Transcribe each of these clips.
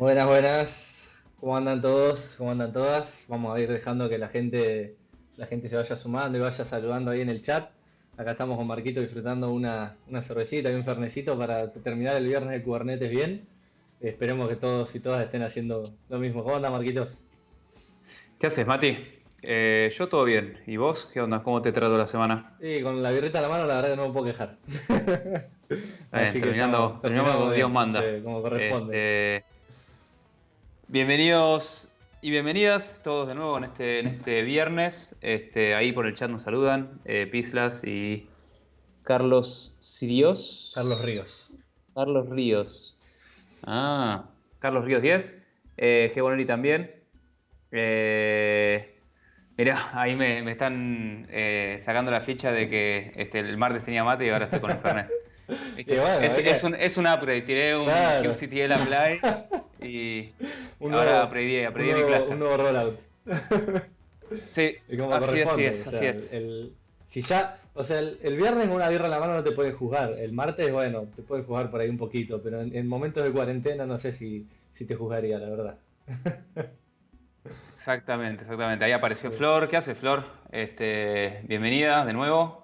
Buenas, buenas. ¿Cómo andan todos? ¿Cómo andan todas? Vamos a ir dejando que la gente se vaya sumando y vaya saludando ahí en el chat. Acá estamos con Marquito disfrutando una cervecita y un fernecito para terminar el viernes de Kubernetes bien. Esperemos que todos y todas estén haciendo lo mismo. ¿Cómo andan, Marquitos? ¿Qué haces, Mati? Yo todo bien. ¿Y vos? ¿Qué onda? ¿Cómo te trato la semana? Y con la birrita en la mano, la verdad que no me puedo quejar. Está bien, Así que estamos, terminando terminamos como Dios bien, sí, manda. como corresponde. Este, bienvenidos y bienvenidas todos de nuevo en este viernes. Ahí por el chat nos saludan Pislas y Carlos Carlos Sirios. Ríos. Carlos Ríos. Ah, Carlos Ríos 10. G. Bonelli también. Mirá, ahí me están sacando la ficha de que el martes tenía mate y ahora estoy con el Fernet. Y ¿Viste? bueno, Es, es es que, un, es un upgrade, tiré un claro, kubectl apply y un ahora nuevo, upgradeé mi un cluster. nuevo rollout. Sí, Y como así, así corresponde, o es, así sea, es. si ya, o sea, el viernes con una birra en la mano no te puedes jugar, el martes, bueno, te puedes jugar por ahí un poquito, pero en momentos de cuarentena no sé si te jugaría, la verdad. Exactamente, exactamente. Ahí apareció Sí. Flor. ¿Qué hace Flor? Bienvenida de nuevo.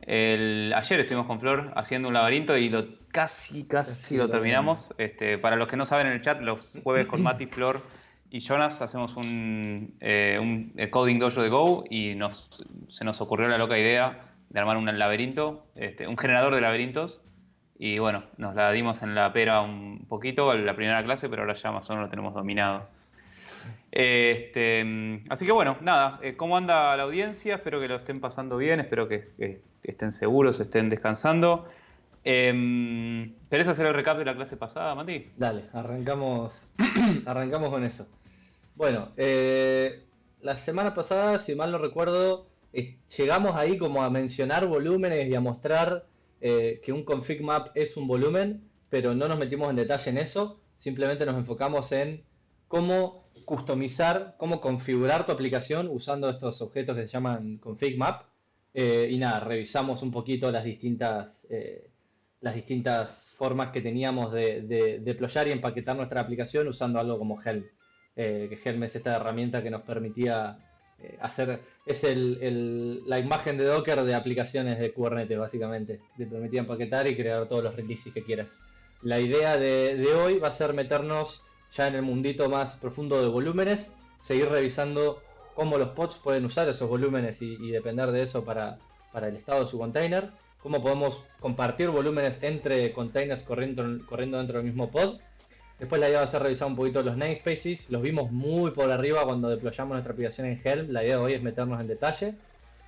Ayer estuvimos con Flor haciendo un laberinto y casi Así lo lo terminamos. terminamos. Para los que no saben en el chat, los jueves con Mati, Flor y Jonas hacemos un Coding Dojo de Go y se nos ocurrió la loca idea de armar un laberinto, un generador de laberintos. Y bueno, nos la dimos en la pera un poquito en la primera clase, pero ahora ya más o menos lo tenemos dominado. Así que bueno, nada, ¿cómo anda la audiencia? Espero que lo estén pasando bien, espero que estén seguros, estén descansando. ¿Querés hacer el recap de la clase pasada, Mati? Dale, arrancamos, arrancamos con eso. Bueno, la semana pasada, si mal no recuerdo, llegamos ahí como a mencionar volúmenes y a mostrar que un config map es un volumen, pero no nos metimos en detalle en eso, simplemente nos enfocamos en cómo customizar, cómo configurar tu aplicación usando estos objetos que se llaman config map. Y nada, revisamos un poquito las distintas formas que teníamos de deployar y empaquetar nuestra aplicación usando algo como Helm. Que Helm es esta herramienta que nos permitía hacer, es la imagen de Docker de aplicaciones de Kubernetes, básicamente. Te permitía empaquetar y crear todos los releases que quieras. La idea de hoy va a ser meternos ya en el mundito más profundo de volúmenes, seguir revisando cómo los pods pueden usar esos volúmenes y depender de eso para el estado de su container, cómo podemos compartir volúmenes entre containers corriendo dentro del mismo pod. Después la idea va a ser revisar un poquito los namespaces. Los vimos muy por arriba cuando deployamos nuestra aplicación en Helm. La idea de hoy es meternos en detalle.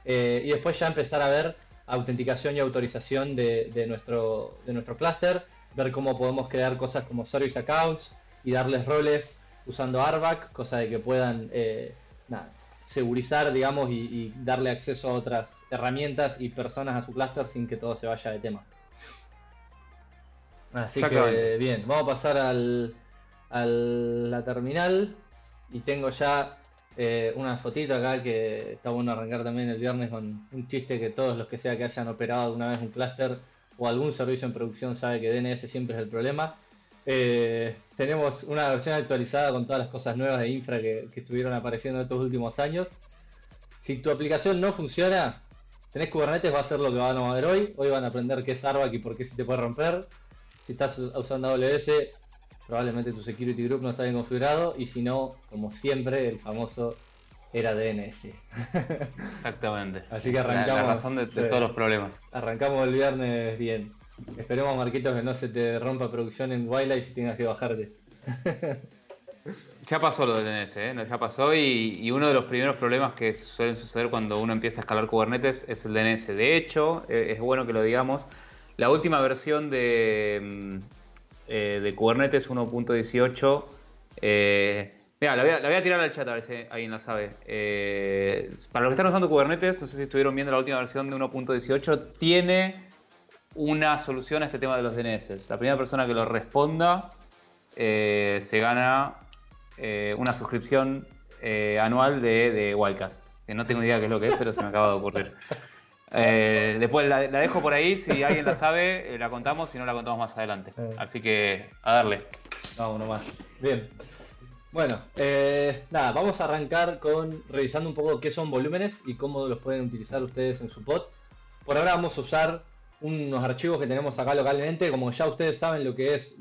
Y después ya empezar a ver autenticación y autorización de nuestro clúster. Ver cómo podemos crear cosas como service accounts y darles roles usando RBAC, cosa de que puedan nada, segurizar, digamos, y darle acceso a otras herramientas y personas a su clúster sin que todo se vaya de tema. Así Exactamente. que bien, vamos a pasar a la terminal y tengo ya una fotito acá que está bueno arrancar también el viernes con un chiste que todos los que sea que hayan operado alguna vez un clúster o algún servicio en producción sabe que DNS siempre es el problema. Tenemos una versión actualizada con todas las cosas nuevas de infra que estuvieron apareciendo estos últimos años. Si tu aplicación no funciona, tenés Kubernetes, va a ser lo que van a ver hoy. Hoy van a aprender qué es RBAC y por qué se te puede romper. Si estás usando AWS, probablemente tu security group no está bien configurado. Y si no, como siempre, el famoso era DNS. Exactamente. Así que Es la arrancamos, razón de todos los problemas. arrancamos el viernes bien. Esperemos, Marquitos, que no se te rompa producción en Wildlife y tengas que bajarte. Ya pasó lo del DNS, ¿eh? No, ya pasó y uno de los primeros problemas que suelen suceder cuando uno empieza a escalar Kubernetes es el DNS. De hecho, es bueno que lo digamos, la última versión de Kubernetes 1.18, mira, la voy a tirar al chat a ver si alguien la sabe. Para los que están usando Kubernetes, no sé si estuvieron viendo la última versión de 1.18, tiene una solución a este tema de los DNS. La primera persona que lo responda se gana una suscripción anual de Wildcast. Que no tengo idea qué es lo que es, pero se me acaba de ocurrir. Después la dejo por ahí, si alguien la sabe, la contamos, si no la contamos más adelante. Así que a darle. No, uno más. Bien. Bueno, nada, vamos a arrancar con revisando un poco qué son volúmenes y cómo los pueden utilizar ustedes en su pod. Por ahora vamos a usar unos archivos que tenemos acá localmente, como ya ustedes saben lo que es,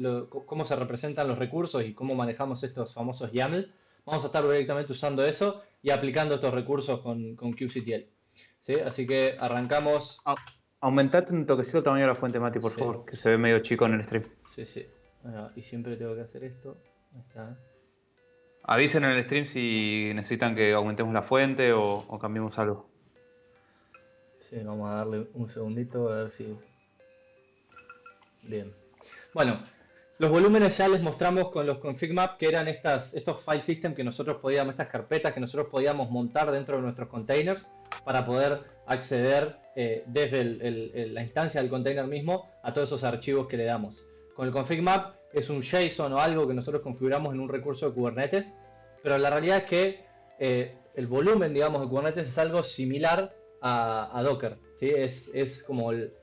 cómo se representan los recursos y cómo manejamos estos famosos YAML. Vamos a estar directamente usando eso y aplicando estos recursos con kubectl. ¿Sí? Así que arrancamos. Aumentate un toquecito el tamaño de la fuente, Mati, por Sí. favor, que se ve medio chico en el stream. Sí, sí. Y siempre tengo que hacer esto. Ahí está. Avisen en el stream si necesitan que aumentemos la fuente o cambiemos algo. Sí, vamos a darle un segundito a ver si... Bien. Bueno, los volúmenes ya les mostramos con los config map, que eran estos file system que nosotros podíamos, estas carpetas que nosotros podíamos montar dentro de nuestros containers para poder acceder desde la instancia del container mismo a todos esos archivos que le damos. Con el config map es un JSON o algo que nosotros configuramos en un recurso de Kubernetes, pero la realidad es que el volumen, digamos, de Kubernetes es algo similar a Docker, ¿sí? Es como el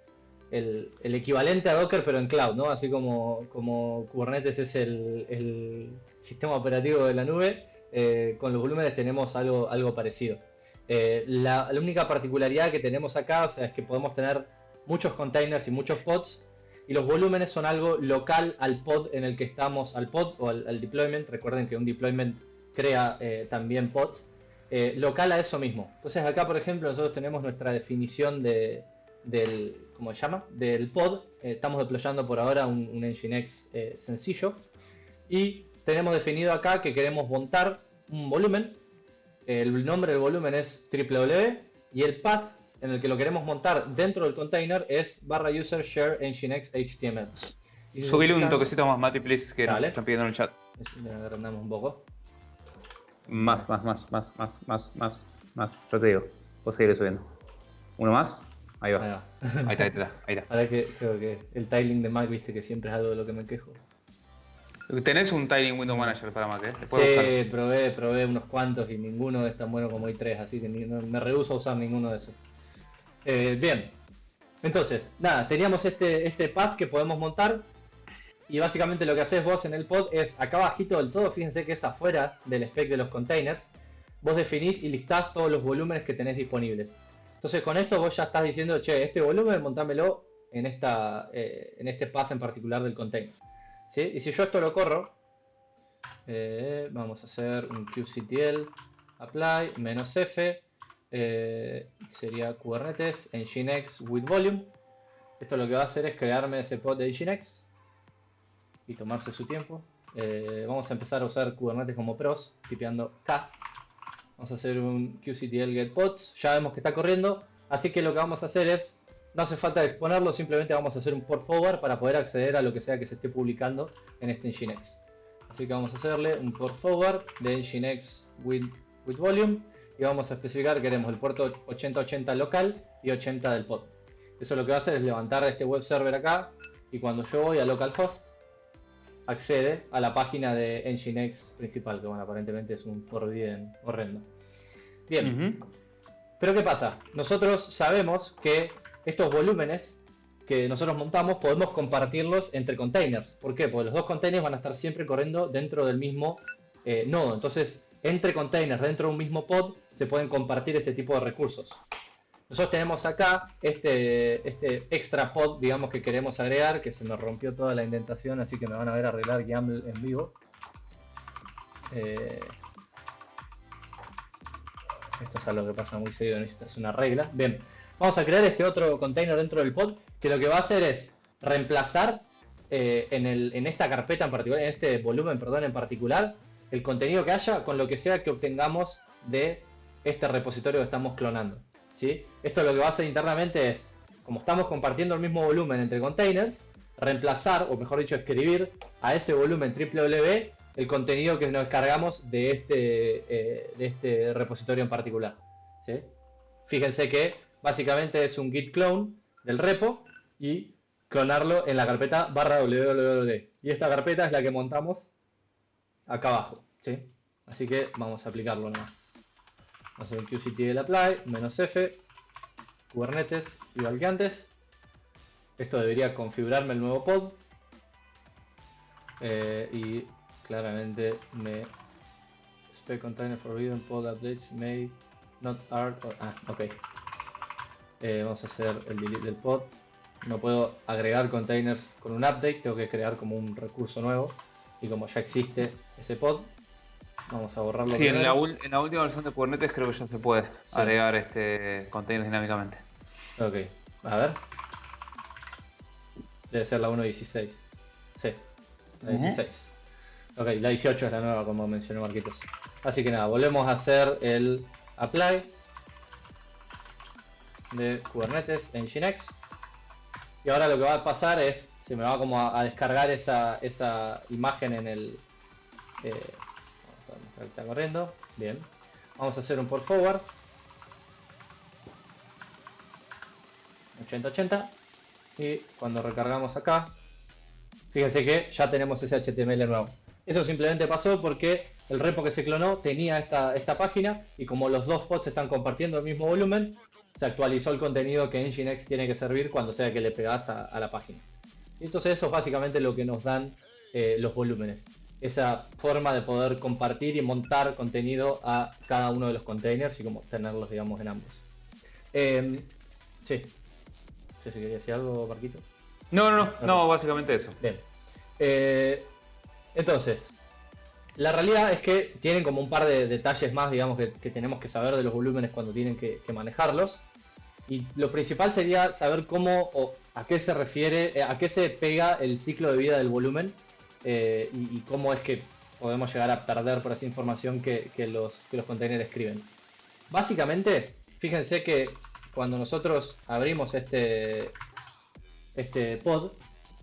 equivalente a Docker, pero en cloud, ¿no? Así como Kubernetes es el sistema operativo de la nube, con los volúmenes tenemos algo parecido. La única particularidad que tenemos acá, o sea, es que podemos tener muchos containers y muchos pods, y los volúmenes son algo local al pod en el que estamos, al pod o al deployment. Recuerden que un deployment crea también pods, local a eso mismo. Entonces acá, por ejemplo, nosotros tenemos nuestra definición del ¿cómo se llama? Del pod. Estamos deployando por ahora un Nginx sencillo. Y tenemos definido acá que queremos montar un volumen. El nombre del volumen es www y el path en el que lo queremos montar dentro del container es /user share nginx html. Subile un toquecito más, Mati, please, que Dale. nos están pidiendo en el chat. Agrandamos un poco. Más. Yo te digo, vos seguiré subiendo. Uno más. Ahí va. Ahí está. Ahora que creo que el tiling de Mac, viste que siempre es algo de lo que me quejo. Tenés un Tiling Window Manager para Mac, ¿eh? Sí, probé unos cuantos y ninguno es tan bueno como i3, así que me rehúso a usar ninguno de esos. Bien, entonces, nada, teníamos este path que podemos montar y básicamente lo que haces vos en el pod es, acá abajito del todo, fíjense que es afuera del spec de los containers, vos definís y listás todos los volúmenes que tenés disponibles. Entonces con esto vos ya estás diciendo, che, este volumen montámelo en este path en particular del container. ¿Sí? Y si yo esto lo corro, vamos a hacer un kubectl apply -f, sería Kubernetes nginx with volume. Esto lo que va a hacer es crearme ese pod de nginx y tomarse su tiempo. Vamos a empezar a usar Kubernetes como pros, tipeando K. Vamos a hacer un kubectl get pods, ya vemos que está corriendo, así que lo que vamos a hacer es, no hace falta exponerlo, simplemente vamos a hacer un port forward para poder acceder a lo que sea que se esté publicando en este Nginx. Así que vamos a hacerle un port forward de Nginx with volume y vamos a especificar que queremos el puerto 8080 local y 80 del pod. Eso lo que va a hacer es levantar este web server acá y cuando yo voy a localhost accede a la página de Nginx principal, que bueno, aparentemente es un forbidden horrendo. Bien, pero ¿qué pasa? Nosotros sabemos que estos volúmenes que nosotros montamos podemos compartirlos entre containers. ¿Por qué? Porque los dos containers van a estar siempre corriendo dentro del mismo nodo. Entonces, entre containers, dentro de un mismo pod, se pueden compartir este tipo de recursos. Nosotros tenemos acá este extra pod, digamos, que queremos agregar, que se me rompió toda la indentación, así que me van a ver arreglar YAML en vivo. Esto es algo que pasa muy seguido, necesitas una regla. Bien, vamos a crear este otro container dentro del pod, que lo que va a hacer es reemplazar en esta carpeta en particular, en este volumen, perdón, en particular, el contenido que haya con lo que sea que obtengamos de este repositorio que estamos clonando. ¿Sí? Esto lo que va a hacer internamente es, como estamos compartiendo el mismo volumen entre containers, reemplazar, o mejor dicho, escribir a ese volumen www el contenido que nos descargamos de este repositorio en particular. ¿Sí? Fíjense que básicamente es un git clone del repo y clonarlo en la carpeta /www. Y esta carpeta es la que montamos acá abajo. ¿Sí? Así que vamos a aplicarlo nomás. Vamos a hacer un kubectl apply, -f, Kubernetes, igual que antes. Esto debería configurarme el nuevo pod. Y claramente me spec container forbidden pod updates may not art. Ok. Vamos a hacer el delete del pod. No puedo agregar containers con un update, tengo que crear como un recurso nuevo. Y como ya existe ese pod, vamos a borrarlo. Sí, en la última versión de Kubernetes creo que ya se puede agregar containers dinámicamente. Ok, a ver. Debe ser la 1.16. Sí, la 16. Ok, la 18 es la nueva, como mencionó Marquitos. Así que nada, volvemos a hacer el apply de Kubernetes Nginx. Y ahora lo que va a pasar es, se me va como a descargar esa imagen en el... vamos a mostrar que está corriendo. Bien. Vamos a hacer un port forward. 8080. Y cuando recargamos acá, fíjense que ya tenemos ese HTML nuevo. Eso simplemente pasó porque el repo que se clonó tenía esta página y como los dos pods están compartiendo el mismo volumen, se actualizó el contenido que Nginx tiene que servir cuando sea que le pegas a la página. Y entonces eso es básicamente lo que nos dan los volúmenes. Esa forma de poder compartir y montar contenido a cada uno de los containers y como tenerlos, digamos, en ambos. Sí. No sé si quería decir algo, Marquito. No, básicamente eso. Bien. Entonces, la realidad es que tienen como un par de detalles más, digamos, que tenemos que saber de los volúmenes cuando tienen que manejarlos. Y lo principal sería saber cómo o a qué se refiere, a qué se pega el ciclo de vida del volumen y cómo es que podemos llegar a perder por esa información que los containers escriben. Básicamente, fíjense que cuando nosotros abrimos este pod,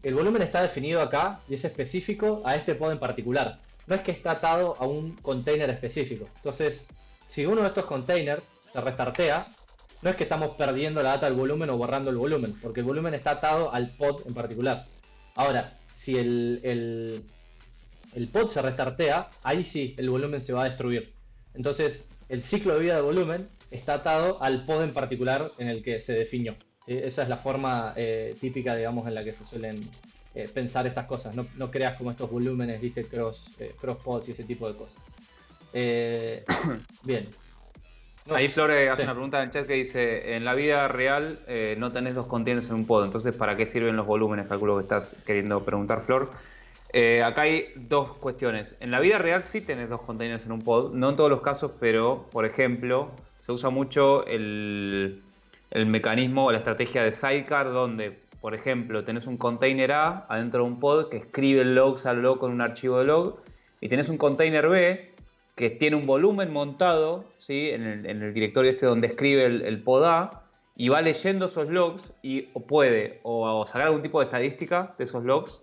el volumen está definido acá y es específico a este pod en particular. No es que está atado a un container específico. Entonces, si uno de estos containers se restartea, no es que estamos perdiendo la data del volumen o borrando el volumen, porque el volumen está atado al pod en particular. Ahora, si el pod se restartea, ahí sí el volumen se va a destruir. Entonces, el ciclo de vida del volumen está atado al pod en particular en el que se definió. ¿Sí? Esa es la forma típica, digamos, en la que se suelen pensar estas cosas. No creas como estos volúmenes, viste, cross pods y ese tipo de cosas. Bien. Ahí Flore hace una pregunta en el chat que dice: en la vida real no tenés dos containers en un pod, entonces ¿para qué sirven los volúmenes? Calculo que estás queriendo preguntar, Flor. Acá hay dos cuestiones. En la vida real sí tenés dos containers en un pod, no en todos los casos, pero por ejemplo se usa mucho el mecanismo o la estrategia de sidecar, donde por ejemplo tenés un container A adentro de un pod que escribe el logs al log con un archivo de log, y tenés un container B que tiene un volumen montado, ¿sí? en el directorio este donde escribe el pod A, y va leyendo esos logs y puede o sacar algún tipo de estadística de esos logs,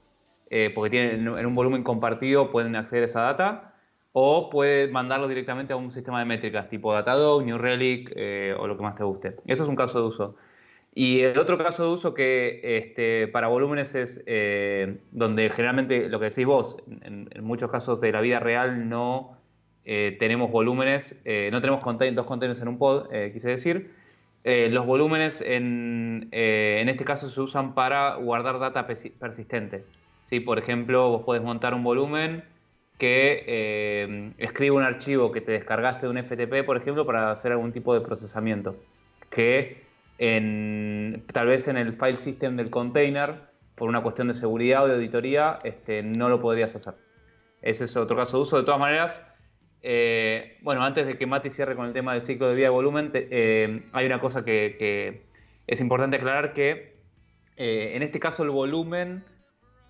porque tienen en un volumen compartido, pueden acceder a esa data, o puede mandarlo directamente a un sistema de métricas tipo Datadog, New Relic o lo que más te guste. Eso es un caso de uso. Y el otro caso de uso que para volúmenes es donde generalmente lo que decís vos, en muchos casos de la vida real no tenemos volúmenes, no tenemos dos containers en un pod, quise decir. Los volúmenes en este caso se usan para guardar data persistente. ¿Sí? Por ejemplo, vos podés montar un volumen que escribe un archivo que te descargaste de un FTP, por ejemplo, para hacer algún tipo de procesamiento. Que tal vez en el file system del container, por una cuestión de seguridad o de auditoría, no lo podrías hacer. Ese es otro caso de uso. De todas maneras, bueno, antes de que Mati cierre con el tema del ciclo de vida de volumen, hay una cosa que es importante aclarar, que en este caso el volumen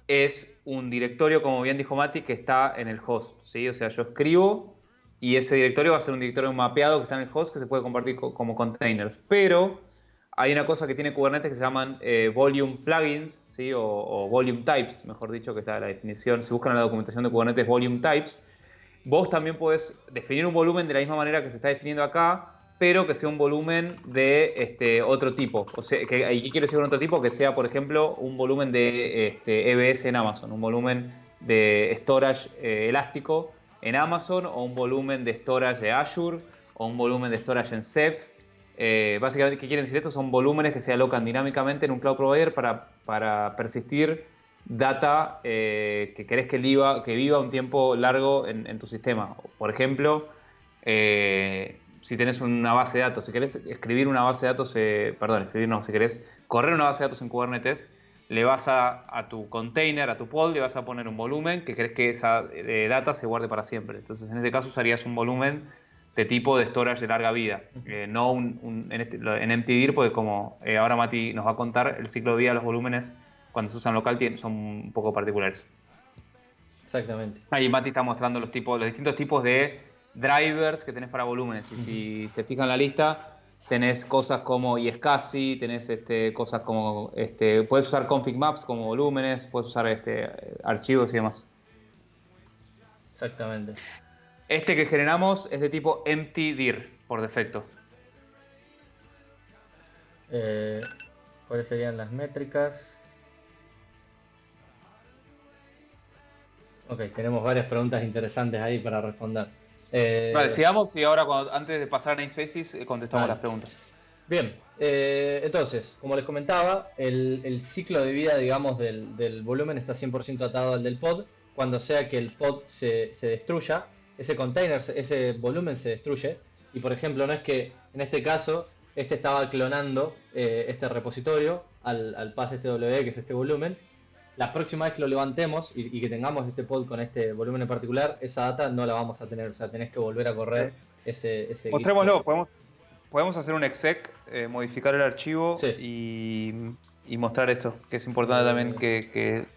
es un directorio, como bien dijo Mati, que está en el host, ¿sí? O sea, yo escribo y ese directorio va a ser un directorio mapeado que está en el host que se puede compartir como containers. Pero hay una cosa que tiene Kubernetes que se llaman volume plugins, ¿sí? o volume types, mejor dicho, que está la definición. Si buscan en la documentación de Kubernetes volume types, vos también podés definir un volumen de la misma manera que se está definiendo acá, pero que sea un volumen de otro tipo. O sea, ¿qué quiere decir con otro tipo? Que sea, por ejemplo, un volumen de EBS en Amazon, un volumen de storage elástico en Amazon, o un volumen de storage de Azure, o un volumen de storage en Ceph. Básicamente, ¿qué quieren decir esto? Son volúmenes que se alocan dinámicamente en un cloud provider para persistir data que querés que viva un tiempo largo en tu sistema. Por ejemplo, si tenés una base de datos, si querés escribir una base de datos, si querés correr una base de datos en Kubernetes, le vas a tu container, a tu pod, le vas a poner un volumen que querés que esa data se guarde para siempre. Entonces, en este caso usarías un volumen de tipo de storage de larga vida, no en empty-dir, porque como ahora Mati nos va a contar, el ciclo de vida de los volúmenes cuando se usan local son un poco particulares. Exactamente. Ahí Mati está mostrando los distintos tipos de drivers que tenés para volúmenes. Y si se fijan en la lista, tenés cosas como iSCSI, tenés cosas como puedes usar config maps como volúmenes, puedes usar archivos y demás. Exactamente. Este que generamos es de tipo empty dir por defecto. ¿Cuáles serían las métricas? Ok, tenemos varias preguntas interesantes ahí para responder. Vale, sigamos y ahora antes de pasar a namespaces contestamos Vale. las preguntas. Bien, entonces, como les comentaba, el ciclo de vida, digamos, del volumen está 100% atado al del pod. Cuando sea que el pod se destruya, ese container, ese volumen se destruye. Y por ejemplo, no es que en este caso, este estaba clonando este repositorio al path STW, que es este volumen. La próxima vez que lo levantemos y que tengamos este pod con este volumen en particular, esa data no la vamos a tener. O sea, tenés que volver a correr ese git. Mostrémoslo, podemos hacer un exec, modificar el archivo Sí. y mostrar esto, que es importante también que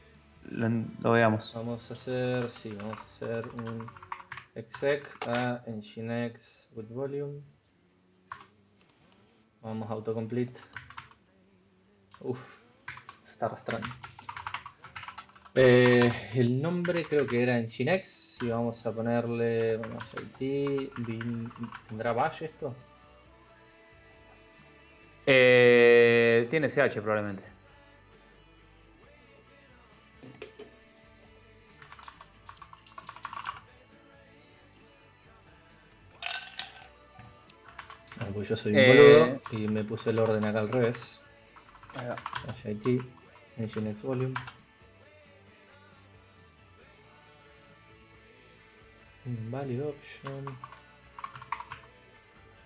lo veamos. Vamos a hacer un exec a nginx with volume. Vamos a autocomplete. Se está arrastrando. El nombre creo que era nginx y vamos a ponerle, ¿tendrá bash esto? Tiene CH probablemente. Pues yo soy un boludo y me puse el orden acá al revés. HIT, nginx volume. Invalid option.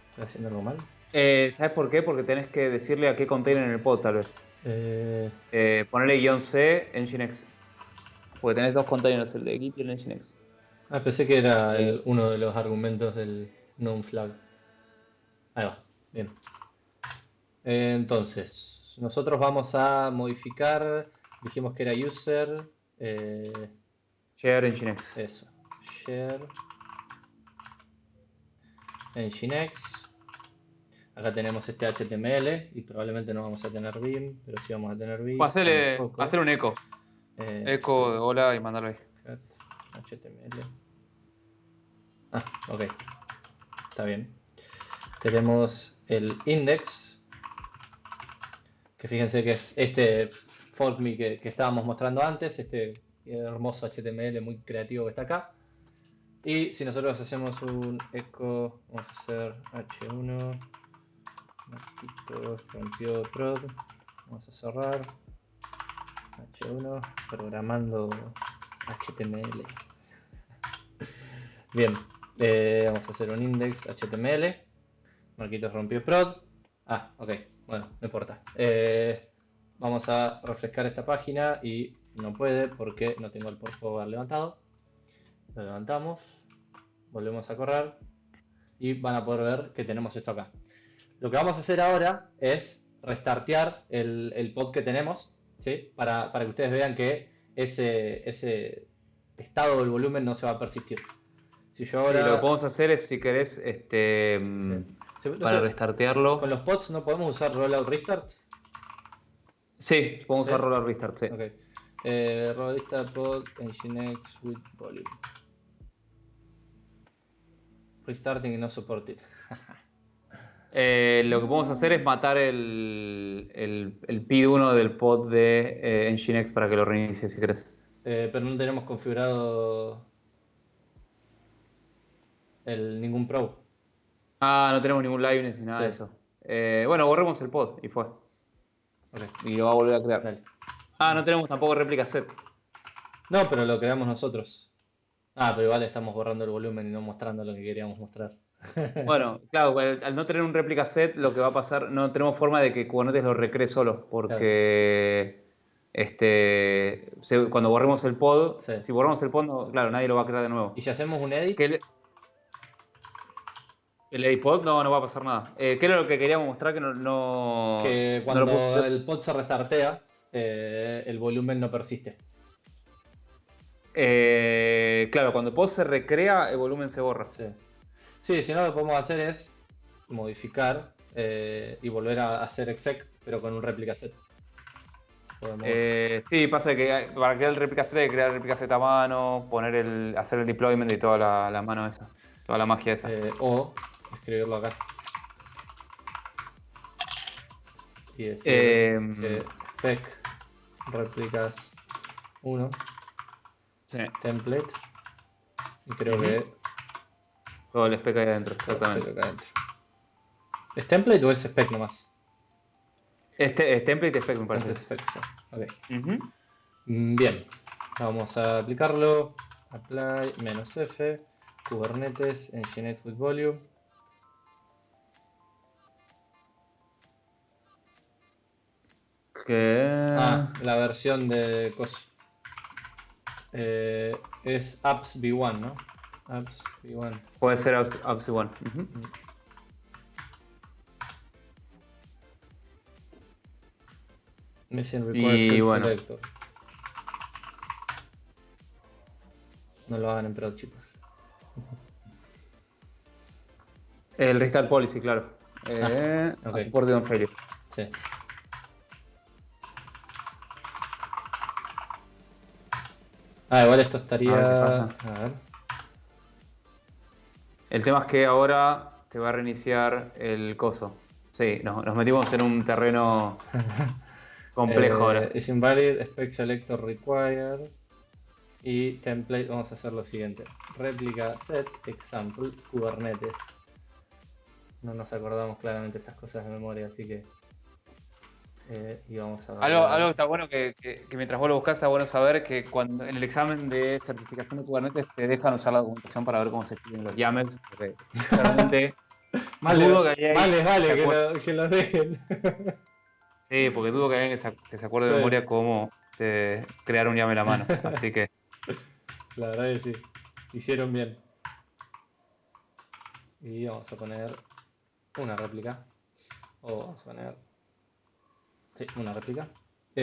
¿Estoy haciendo algo mal? ¿Sabes por qué? Porque tenés que decirle a qué container en el pod, tal vez. Ponerle "-c nginx". Porque tenés dos containers, el de Git y el de nginx. Pensé que era uno de los argumentos del known flag. Ahí va, bien. Entonces, nosotros vamos a modificar, dijimos que era user, Share nginx. eso, share nginx. Acá tenemos este HTML y probablemente no vamos a tener Vim, pero sí vamos a tener Vim. Hacer un eco. Eco de hola y mandarlo ahí. HTML. Ok. Está bien. Tenemos el index, que fíjense que es este folkme que estábamos mostrando antes, este hermoso HTML muy creativo que está acá. Y si nosotros hacemos un echo, vamos a hacer h1, rompió prod, vamos a cerrar, h1, programando HTML. Bien, vamos a hacer un index HTML, Marquitos rompió prod. Ok, bueno, no importa. Vamos a refrescar esta página y no puede porque no tengo el port forward levantado. Lo levantamos, volvemos a correr y van a poder ver que tenemos esto acá. Lo que vamos a hacer ahora es restartear el pod que tenemos, ¿sí? Para que ustedes vean que ese estado del volumen no se va a persistir. Si yo ahora... Sí, lo que podemos hacer es, si querés, para restartearlo. Con los pods no podemos usar rollout restart. Sí, podemos usar rollout restart, sí. Ok. Rollout restart pod nginx with volume. Restarting y no supported. Lo que podemos hacer es matar el PID1 del pod de nginx para que lo reinicie si querés. Pero no tenemos configurado ningún probe. No tenemos ningún liveness ni nada de eso. Bueno, borremos el pod y fue. Okay. Y lo va a volver a crear. Dale. Ah, no tenemos tampoco réplica set. No, pero lo creamos nosotros. Ah, pero igual estamos borrando el volumen y no mostrando lo que queríamos mostrar. Bueno, claro, al no tener un réplica set, lo que va a pasar, no tenemos forma de que Kubernetes lo recree solo, Claro. porque cuando borremos el pod, Sí. si borramos el pod, claro, nadie lo va a crear de nuevo. ¿Y si hacemos un edit? ¿Qué el edit pod no va a pasar nada. ¿Qué era lo que queríamos mostrar que Que no lo cuando puedo... el pod se restartea, el volumen no persiste. Claro, cuando el pod se recrea, el volumen se borra. Sí. Sí, si no, lo que podemos hacer es modificar y volver a hacer exec, pero con un replica set. Podemos... Sí, pasa que para crear el réplica set hay que crear el réplica set a mano, hacer el deployment y toda la mano esa, toda la magia esa. O escribirlo acá. Y decir spec replicas 1 Sí, template. Y creo que todo el spec ahí adentro, todo exactamente. acá adentro. ¿Es template o es spec nomás? Es template spec, me parece. Spec, sí. Ok. Ujú. Bien, vamos a aplicarlo. Apply -f, Kubernetes, Nginx with volume. La versión de coso. Es apps v1, ¿no? Apps v1. Puede ser apps one. Mission Y required bueno. selector. No lo hagan en prod, chicos. El restart policy, claro. ok. Support on failure. Sí. Igual esto estaría. A ver qué pasa. A ver. El tema es que ahora te va a reiniciar el coso. Sí, nos metimos en un terreno complejo ahora. Es invalid, spec selector required. Y template, vamos a hacer lo siguiente. Replica set example Kubernetes. No nos acordamos claramente estas cosas de memoria, así que. Y vamos a Algo que está bueno que mientras vos lo buscás, está bueno saber que cuando en el examen de certificación de Kubernetes te dejan usar la documentación para ver cómo se escriben los YAMLs, porque claramente dudo que haya vale, que lo dejen. Sí, porque dudo que alguien que se acuerde de memoria cómo crear un YAML a mano. Así que. La verdad que sí. Hicieron bien. Y vamos a poner una réplica. O vamos a poner. Sí, una réplica. Sí.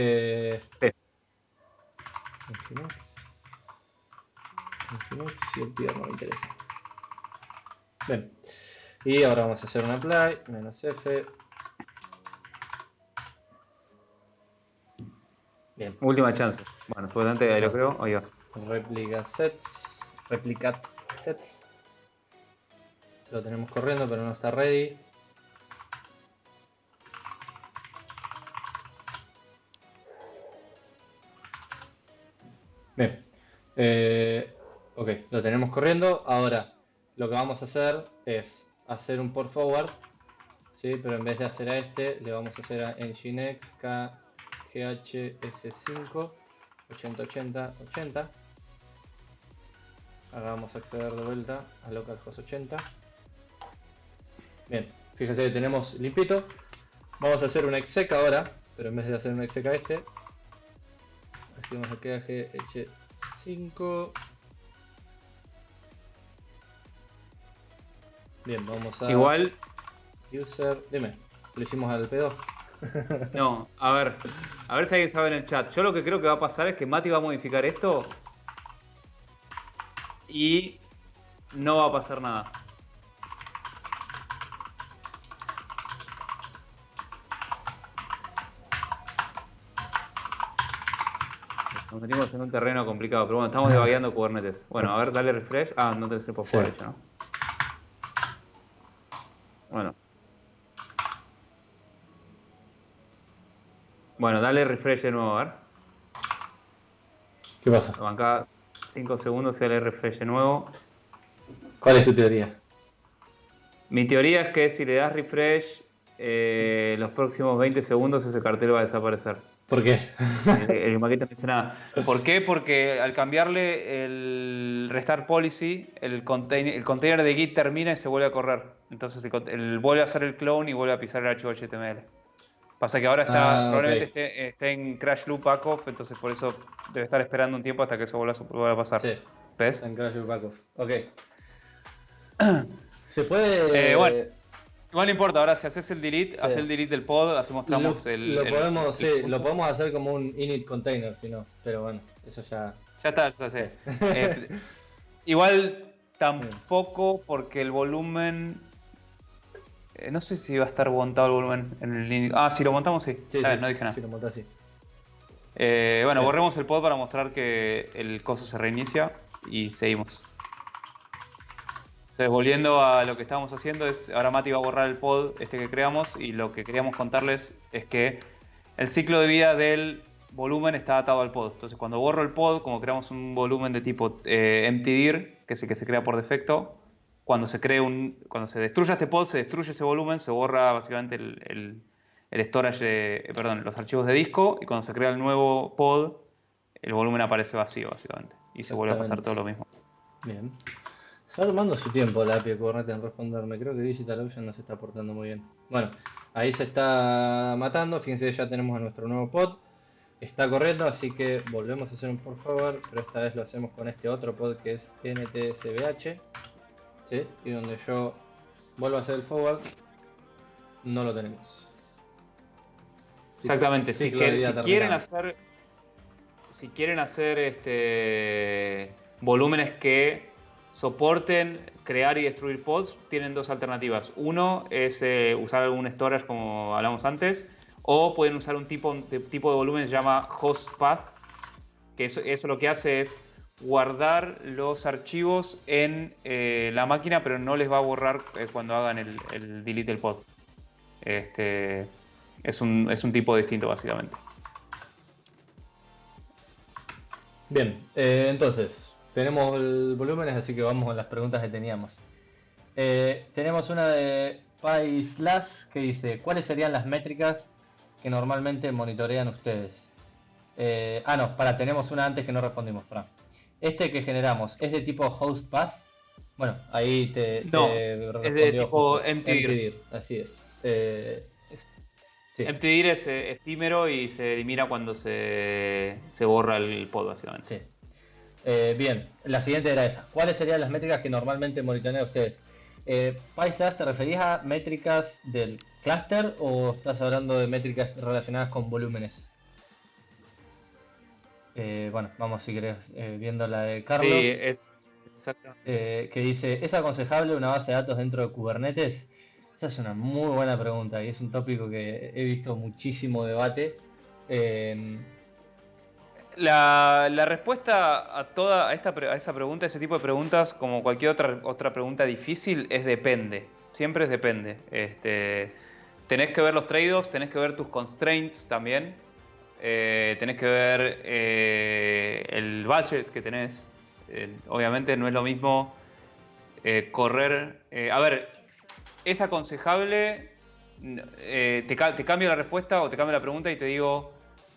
Nginx y el peer no me interesa. Bien. Y ahora vamos a hacer un apply, -f. Bien. Última chance. Bueno, supuestamente ahí lo creo. Ahí va. Replicat sets. Lo tenemos corriendo, pero no está ready. Bien. Ok, lo tenemos corriendo. Ahora, lo que vamos a hacer es hacer un port forward. ¿Sí? Pero en vez de hacer a este, le vamos a hacer a Nginx KGHS5 808080. Ahora vamos a acceder de vuelta a localhost 80. Bien, fíjense que tenemos limpito. Vamos a hacer un exec ahora, pero en vez de hacer un exec a este, hacemos el KGH5. Bien, vamos a Igual. user. Dime, ¿lo hicimos al pedo? No, a ver si alguien sabe en el chat. Yo lo que creo que va a pasar es que Mati va a modificar esto y no va a pasar nada. Nos metimos en un terreno complicado, pero bueno, estamos debagueando Kubernetes. Bueno, a ver, dale refresh. Ah, no tenés el por favor hecho, ¿no? Bueno. Bueno, dale refresh de nuevo, a ver. ¿Qué pasa? Banca 5 segundos y dale refresh de nuevo. ¿Cuál es tu teoría? Mi teoría es que si le das refresh los próximos 20 segundos ese cartel va a desaparecer. ¿Por qué? El maqueta no dice nada. ¿Por qué? Porque al cambiarle el restart policy, el container de Git termina y se vuelve a correr. Entonces vuelve a hacer el clone y vuelve a pisar el archivo HTML. Pasa que ahora probablemente esté en crash loop backoff, entonces por eso debe estar esperando un tiempo hasta que eso vuelva a pasar. Sí. ¿Ves? Está en crash loop backoff. Ok. Se puede. Bueno. Igual no importa, ahora si haces el delete, haces el delete del pod, así mostramos lo podemos hacer como un init container, si no, pero bueno, eso ya. Ya está, ya sé. Igual tampoco porque el volumen. No sé si va a estar montado el volumen en el init. Ah, si lo montamos, sí. No dije nada. Si lo montás, sí. Bueno, borremos el pod para mostrar que el coso se reinicia y seguimos. Entonces, volviendo a lo que estábamos haciendo, ahora Mati va a borrar el pod que creamos y lo que queríamos contarles es que el ciclo de vida del volumen está atado al pod. Entonces, cuando borro el pod, como creamos un volumen de tipo emptydir, que es el que se crea por defecto, cuando se destruya este pod, se destruye ese volumen, se borra básicamente el storage, los archivos de disco, y cuando se crea el nuevo pod, el volumen aparece vacío, básicamente. Y se vuelve a pasar todo lo mismo. Bien. Se está tomando su tiempo la API de Kubernetes en responderme. Creo que DigitalOcean no se está portando muy bien. Bueno, ahí se está matando. Fíjense que ya tenemos a nuestro nuevo pod. Está corriendo, así que volvemos a hacer un por favor. Pero esta vez lo hacemos con este otro pod que es NTSBH. ¿Sí? Y donde yo vuelvo a hacer el forward, no lo tenemos. Exactamente. Si quieren hacer volúmenes que soporten crear y destruir pods, tienen dos alternativas. Uno es usar algún storage como hablamos antes, o pueden usar un tipo de volumen que se llama host path, que eso lo que hace es guardar los archivos en la máquina, pero no les va a borrar cuando hagan el delete del pod. Es un tipo distinto, básicamente. Bien, entonces tenemos el volúmenes, así que vamos con las preguntas que teníamos. Tenemos una de PySlash que dice: ¿cuáles serían las métricas que normalmente monitorean ustedes? Tenemos una antes que no respondimos. Que generamos, ¿es de tipo host path? Bueno, ahí es de tipo emptydir. Así es. Sí. Emptydir es efímero y se elimina cuando se borra el pod, básicamente. Sí. Bien, la siguiente era esa. ¿Cuáles serían las métricas que normalmente monitorean ustedes? PySlash, ¿te referías a métricas del clúster o estás hablando de métricas relacionadas con volúmenes? Bueno, vamos si querés viendo la de Carlos. Sí, es exactamente. Que dice: ¿es aconsejable una base de datos dentro de Kubernetes? Esa es una muy buena pregunta y es un tópico que he visto muchísimo debate. La respuesta a esa pregunta, ese tipo de preguntas, como cualquier otra pregunta difícil, es depende. Siempre es depende. Tenés que ver los trade-offs, tenés que ver tus constraints también. Tenés que ver el budget que tenés. Obviamente no es lo mismo correr. ¿Es aconsejable? Te cambio la respuesta o te cambio la pregunta y te digo: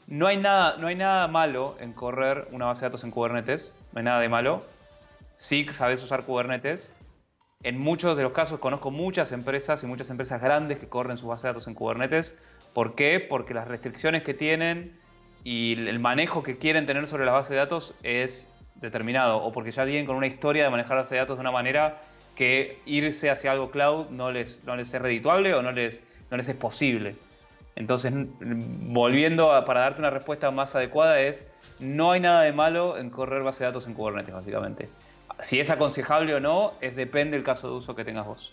no hay nada malo en correr una base de datos en Kubernetes. No hay nada de malo. Sí sabes usar Kubernetes. En muchos de los casos conozco muchas empresas y muchas empresas grandes que corren sus bases de datos en Kubernetes. ¿Por qué? Porque las restricciones que tienen y el manejo que quieren tener sobre la base de datos es determinado. O porque ya vienen con una historia de manejar base de datos de una manera que irse hacia algo cloud no les es redituable o no les es posible. Entonces, para darte una respuesta más adecuada no hay nada de malo en correr base de datos en Kubernetes, básicamente. Si es aconsejable o no, depende del caso de uso que tengas vos.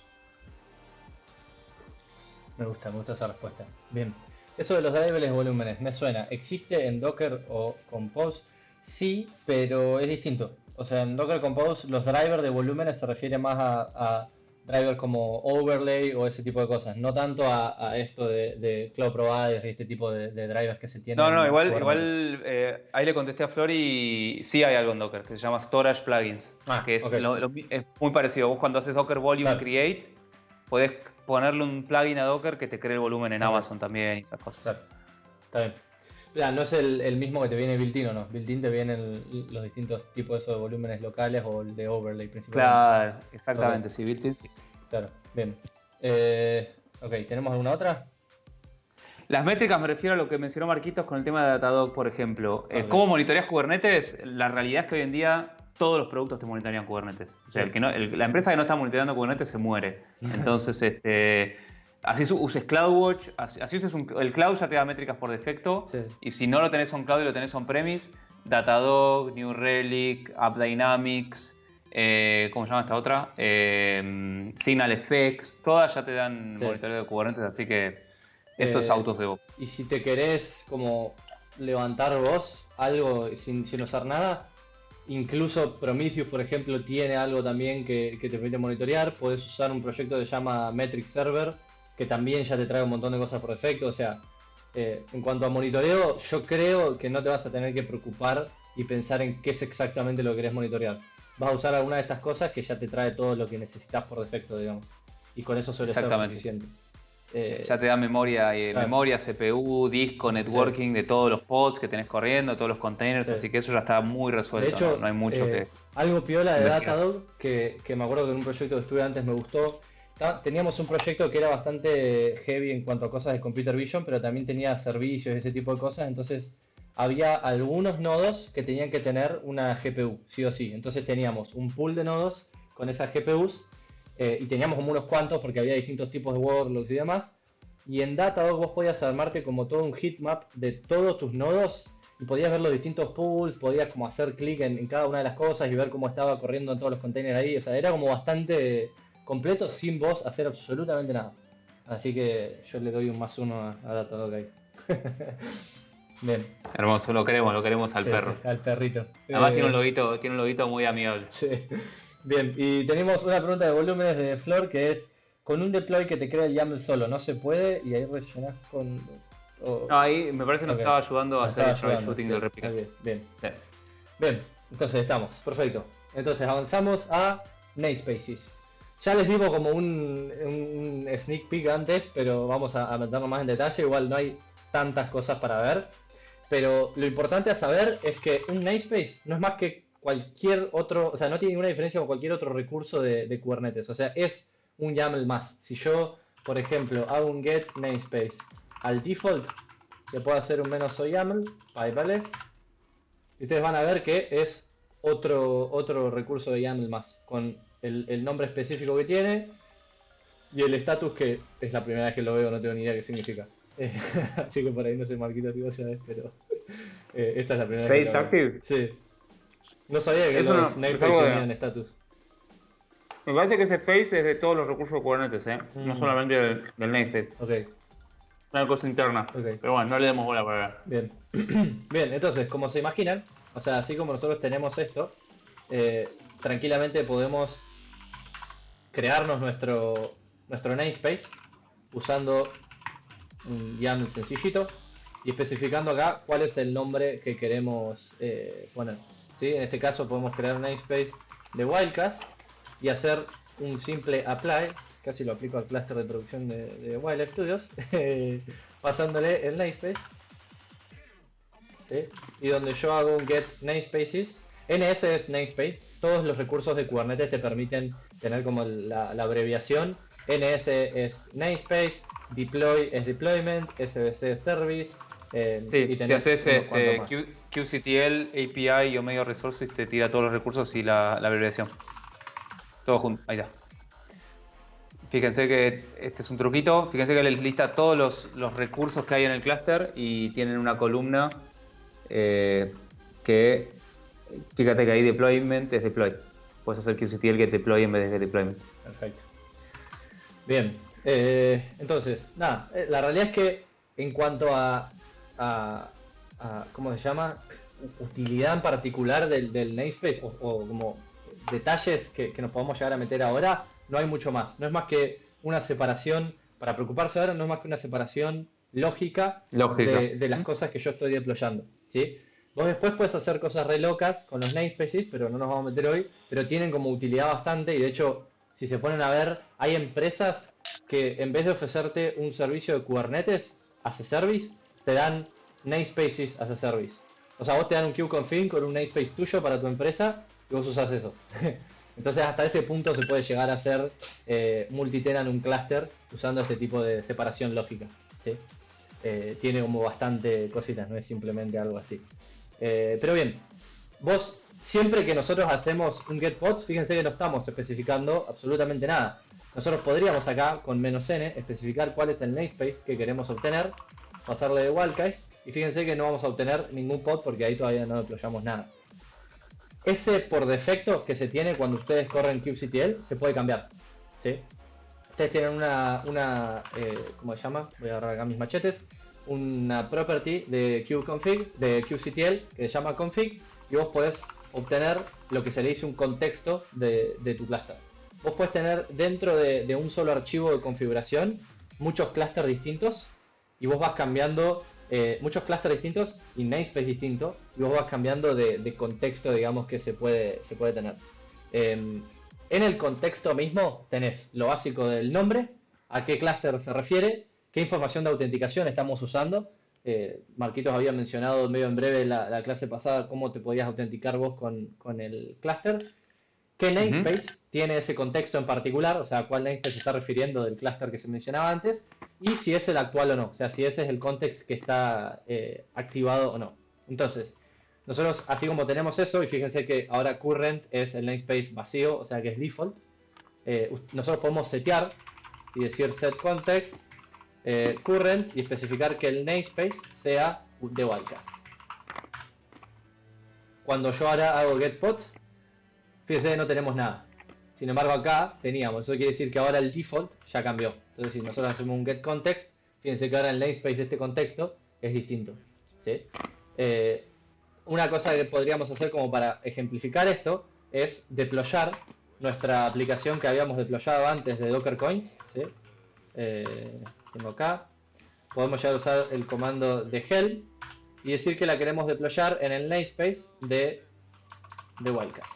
Me gusta esa respuesta. Bien. Eso de los drivers de volúmenes, me suena. ¿Existe en Docker o Compose? Sí, pero es distinto. O sea, en Docker Compose los drivers de volúmenes se refieren más a drivers como overlay o ese tipo de cosas, no tanto a esto de cloud providers y este tipo de drivers que se tienen. No, igual ahí le contesté a Flor y sí hay algo en Docker que se llama Storage Plugins, que es, es muy parecido. Vos cuando haces Docker Volume Create, podés ponerle un plugin a Docker que te cree el volumen en Ok. Amazon también y esas cosas. Claro, está bien. No es el mismo que te viene built-in, ¿o no? Built-in te vienen los distintos tipos de volúmenes locales o el de overlay principalmente. Claro, Ok, exactamente, sí, built-in, sí. claro, bien. Ok, ¿tenemos alguna otra? Las métricas me refiero a lo que mencionó Marquitos con el tema de Datadog, por ejemplo. Ok. ¿Cómo monitoreas Kubernetes? La realidad es que hoy en día todos los productos te monitorean Kubernetes. O sea, Sí. la empresa que no está monitoreando Kubernetes se muere. Entonces, así uses CloudWatch, así uses el cloud ya te da métricas por defecto. Sí. Y si no lo tenés on cloud y lo tenés on-premise, Datadog, New Relic, AppDynamics, ¿cómo se llama esta otra? SignalFX, todas ya te dan Sí. monitoreo de Kubernetes, así que eso es autos de boca. Y si te querés como levantar vos algo sin usar nada, incluso Prometheus, por ejemplo, tiene algo también que te permite monitorear. Podés usar un proyecto que se llama Metric Server, que también ya te trae un montón de cosas por defecto. O sea, en cuanto a monitoreo, yo creo que no te vas a tener que preocupar y pensar en qué es exactamente lo que querés monitorear. Vas a usar alguna de estas cosas que ya te trae todo lo que necesitas por defecto, digamos. Y con eso suele ser Exactamente. suficiente. Ya te da memoria, Claro. memoria, CPU, disco, networking de todos los pods que tenés corriendo, todos los containers, Sí. así que eso ya está muy resuelto. De hecho, no hay mucho que algo piola de investigar. Datadog, que me acuerdo que en un proyecto que estuve antes me gustó. Teníamos un proyecto que era bastante heavy en cuanto a cosas de computer vision, pero también tenía servicios y ese tipo de cosas. Entonces, había algunos nodos que tenían que tener una GPU, sí o sí. Entonces, teníamos un pool de nodos con esas GPUs y teníamos como unos cuantos porque había distintos tipos de workloads y demás. Y en Datadog vos podías armarte como todo un heatmap de todos tus nodos y podías ver los distintos pools, podías como hacer clic en cada una de las cosas y ver cómo estaba corriendo en todos los containers ahí. O sea, era como bastante completo sin vos hacer absolutamente nada. Así que yo le doy un +1 a Datadog ahí. Bien. Hermoso, lo queremos al Sí, perro. sí, al perrito. Además tiene un loguito muy amigable. Sí. Bien, y tenemos una pregunta de volúmenes de Flor que es: con un deploy que te crea el YAML solo, ¿no se puede? Y ahí rellenás con... No, ahí me parece que nos Ok. estaba ayudando a Nos hacer el estaba ayudando, troubleshooting sí. del réplica. Ok, bien. Sí. Bien, entonces estamos, perfecto. Entonces avanzamos a namespaces. Ya les dimos como un sneak peek antes, pero vamos a meternos más en detalle. Igual no hay tantas cosas para ver. Pero lo importante a saber es que un namespace no es más que cualquier otro, o sea, no tiene ninguna diferencia con cualquier otro recurso de Kubernetes. O sea, es un YAML más. Si yo, por ejemplo, hago un get namespace al default, le puedo hacer un -o YAML, pipeLess, y ustedes van a ver que es otro recurso de YAML más, con el nombre específico que tiene y el status que es la primera vez que lo veo, no tengo ni idea qué significa. Así que por ahí no sé, Marquito, si vos sabés, pero esta es la primera vez que Face lo veo. active. Sí. No sabía que Eso los no, es namespaces algo tenían de, status. me parece que ese face es de todos los recursos de Kubernetes, no Mm. solamente del namespace. Ok, Una cosa interna. ok. Pero bueno, no le demos bola para ver. Bien. Bien, entonces, como se imaginan, o sea, así como nosotros tenemos esto, tranquilamente podemos crearnos nuestro namespace usando un YAML sencillito y especificando acá cuál es el nombre que queremos poner. ¿Sí? En este caso podemos crear un namespace de Wildcast y hacer un simple apply, casi lo aplico al clúster de producción de Wildlife Studios, pasándole el namespace, ¿sí? Y donde yo hago un get namespaces. NS es namespace, todos los recursos de Kubernetes te permiten tener como la abreviación. NS es namespace, deploy es deployment, SBC es service, Sí, y si tenés haces unos cuantos más. QCTL, API y Omega Resources, te tira todos los recursos y la abreviación. Todo junto, ahí está. Fíjense que este es un truquito. Fíjense que les lista todos los recursos que hay en el clúster y tienen una columna que, fíjate que ahí deployment es deploy. Puedes hacer QCTL get deploy en vez de get deployment. Perfecto. Bien, entonces, nada, la realidad es que en cuanto a ¿cómo se llama? Utilidad en particular del namespace o como detalles que nos podemos llegar a meter ahora, no hay mucho más. No es más que una separación, para preocuparse ahora, no es más que una separación lógica de las cosas que yo estoy deployando, ¿sí? Vos después puedes hacer cosas re locas con los namespaces, pero no nos vamos a meter hoy, pero tienen como utilidad bastante y de hecho, si se ponen a ver, hay empresas que en vez de ofrecerte un servicio de Kubernetes as a service, te dan namespaces as a service. O sea, vos te dan un kubeconfig con un namespace tuyo para tu empresa y vos usás eso. Entonces hasta ese punto se puede llegar a hacer multitenant un cluster usando este tipo de separación lógica, ¿sí? Tiene como bastante cositas, no es simplemente algo así. Pero bien, vos siempre que nosotros hacemos un getPods, fíjense que no estamos especificando absolutamente nada. Nosotros podríamos acá con "-n" especificar cuál es el namespace que queremos obtener, pasarle de wildcard, y fíjense que no vamos a obtener ningún pod porque ahí todavía no deployamos nada. Ese por defecto que se tiene cuando ustedes corren kubectl se puede cambiar, ¿sí? Ustedes tienen ¿cómo se llama? Voy a agarrar acá mis machetes. Una property de kubeconfig, de kubectl, que se llama config, y vos podés obtener lo que se le dice un contexto de tu cluster. Vos podés tener dentro de un solo archivo de configuración muchos clusters distintos, y vos vas cambiando muchos clusters distintos y namespace distinto, y vos vas cambiando de contexto, digamos, que se puede tener. En el contexto mismo tenés lo básico del nombre, a qué clúster se refiere, qué información de autenticación estamos usando. Marquitos había mencionado medio en breve la clase pasada cómo te podías autenticar vos con el clúster. ¿Qué namespace tiene ese contexto en particular? O sea, ¿cuál namespace se está refiriendo del clúster que se mencionaba antes? Y si es el actual o no. O sea, si ese es el context que está activado o no. Entonces, nosotros, así como tenemos eso, y fíjense que ahora current es el namespace vacío, o sea que es default, nosotros podemos setear y decir set context current y especificar que el namespace sea de wildcard. Cuando yo ahora hago getPods, fíjense, no tenemos nada. Sin embargo, acá teníamos. Eso quiere decir que ahora el default ya cambió. Entonces, si nosotros hacemos un getContext, fíjense que ahora el namespace de este contexto es distinto, ¿sí? Una cosa que podríamos hacer como para ejemplificar esto es deployar nuestra aplicación que habíamos deployado antes de Docker Coins, ¿sí? Tengo acá. Podemos ya usar el comando de helm y decir que la queremos deployar en el namespace de wildcard,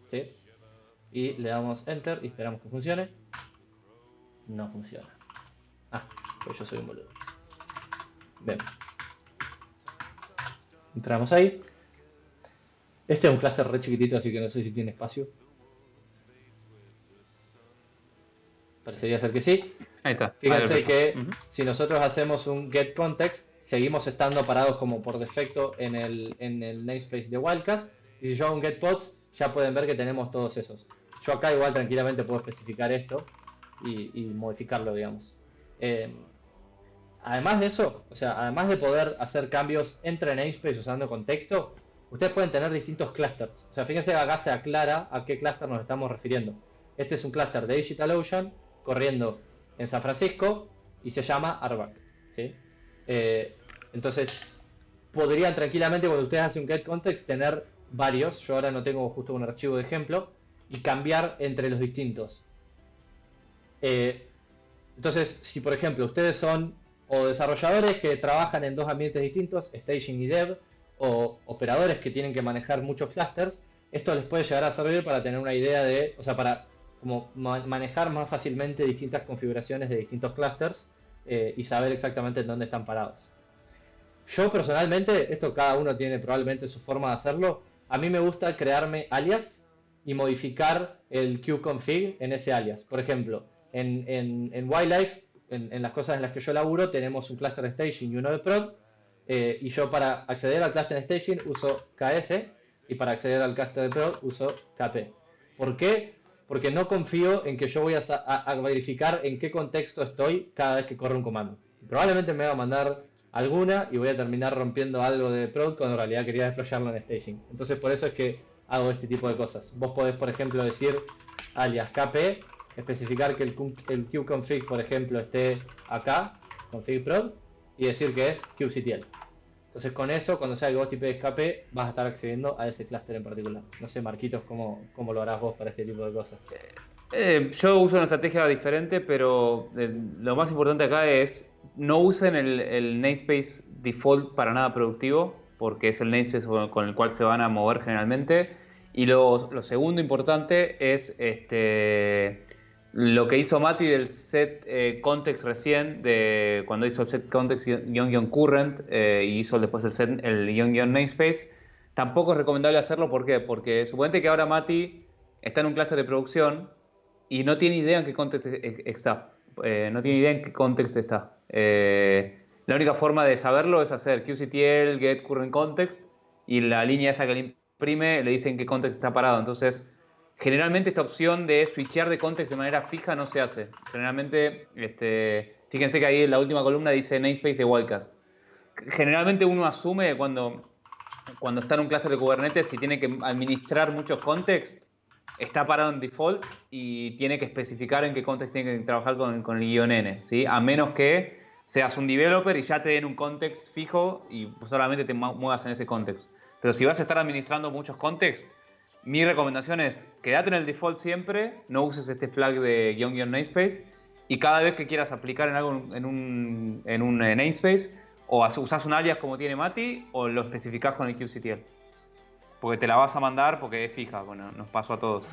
¿sí? Y le damos enter y esperamos que funcione. No funciona. Pues yo soy un boludo. Bien. Entramos ahí. Este es un clúster re chiquitito, así que no sé si tiene espacio. Parecería ser que sí. Ahí está. Fíjense que si nosotros hacemos un getContext, seguimos estando parados como por defecto en el namespace de wildcard. Y si yo hago un getPods, ya pueden ver que tenemos todos esos. Yo acá igual tranquilamente puedo especificar esto y modificarlo, digamos. Además de eso, o sea, además de poder hacer cambios entre namespace usando contexto, ustedes pueden tener distintos clusters. O sea, fíjense que acá se aclara a qué cluster nos estamos refiriendo. Este es un cluster de DigitalOcean corriendo en San Francisco y se llama Arbac, ¿sí? Entonces, podrían tranquilamente, cuando ustedes hacen un getContext, tener varios. Yo ahora no tengo justo un archivo de ejemplo, y cambiar entre los distintos. Entonces, si por ejemplo ustedes son o desarrolladores que trabajan en dos ambientes distintos, staging y dev, o operadores que tienen que manejar muchos clusters, esto les puede llegar a servir para tener una idea de, o sea, para como manejar más fácilmente distintas configuraciones de distintos clusters y saber exactamente en dónde están parados. Yo personalmente, esto cada uno tiene probablemente su forma de hacerlo, a mí me gusta crearme alias y modificar el kubeconfig en ese alias. Por ejemplo, en Wildlife, en las cosas en las que yo laburo, tenemos un cluster de staging y uno de prod, y yo para acceder al cluster de staging uso KS, y para acceder al cluster de prod uso KP. ¿Por qué? Porque no confío en que yo voy a verificar en qué contexto estoy cada vez que corro un comando. Probablemente me va a mandar alguna y voy a terminar rompiendo algo de prod cuando en realidad quería deployarlo en staging. Entonces por eso es que hago este tipo de cosas. Vos podés, por ejemplo, decir alias KP, especificar que el kubeconfig, por ejemplo, esté acá, config prod, y decir que es kubectl. Entonces con eso, cuando sea que vos tipees KP, vas a estar accediendo a ese clúster en particular. No sé, Marquitos, ¿cómo lo harás vos para este tipo de cosas? Yo uso una estrategia diferente, pero lo más importante acá es no usen el namespace default para nada productivo, porque es el namespace con el cual se van a mover generalmente. Y lo segundo importante es lo que hizo Mati del set context recién, de cuando hizo el set context _current y hizo después el set el _namespace, tampoco es recomendable hacerlo. ¿Por qué? Porque suponete que ahora Mati está en un clúster de producción y no tiene idea en qué context está. No tiene idea en qué contexto está. La única forma de saberlo es hacer qctl get current context y la línea esa que le imprime le dice en qué context está parado. Entonces, generalmente esta opción de switchear de context de manera fija no se hace. Generalmente, fíjense que ahí en la última columna dice namespace de Wildcast. Generalmente uno asume cuando está en un clúster de Kubernetes y tiene que administrar muchos contexts, está parado en default y tiene que especificar en qué context tiene que trabajar con el -n, ¿sí? A menos que seas un developer y ya te den un context fijo y solamente te muevas en ese context. Pero si vas a estar administrando muchos contexts, mi recomendación es quédate en el default siempre, no uses este flag de _namespace y cada vez que quieras aplicar en algo en un namespace, o usás un alias como tiene Mati o lo especificás con el qctl. Porque te la vas a mandar porque es fija. Bueno, nos pasó a todos.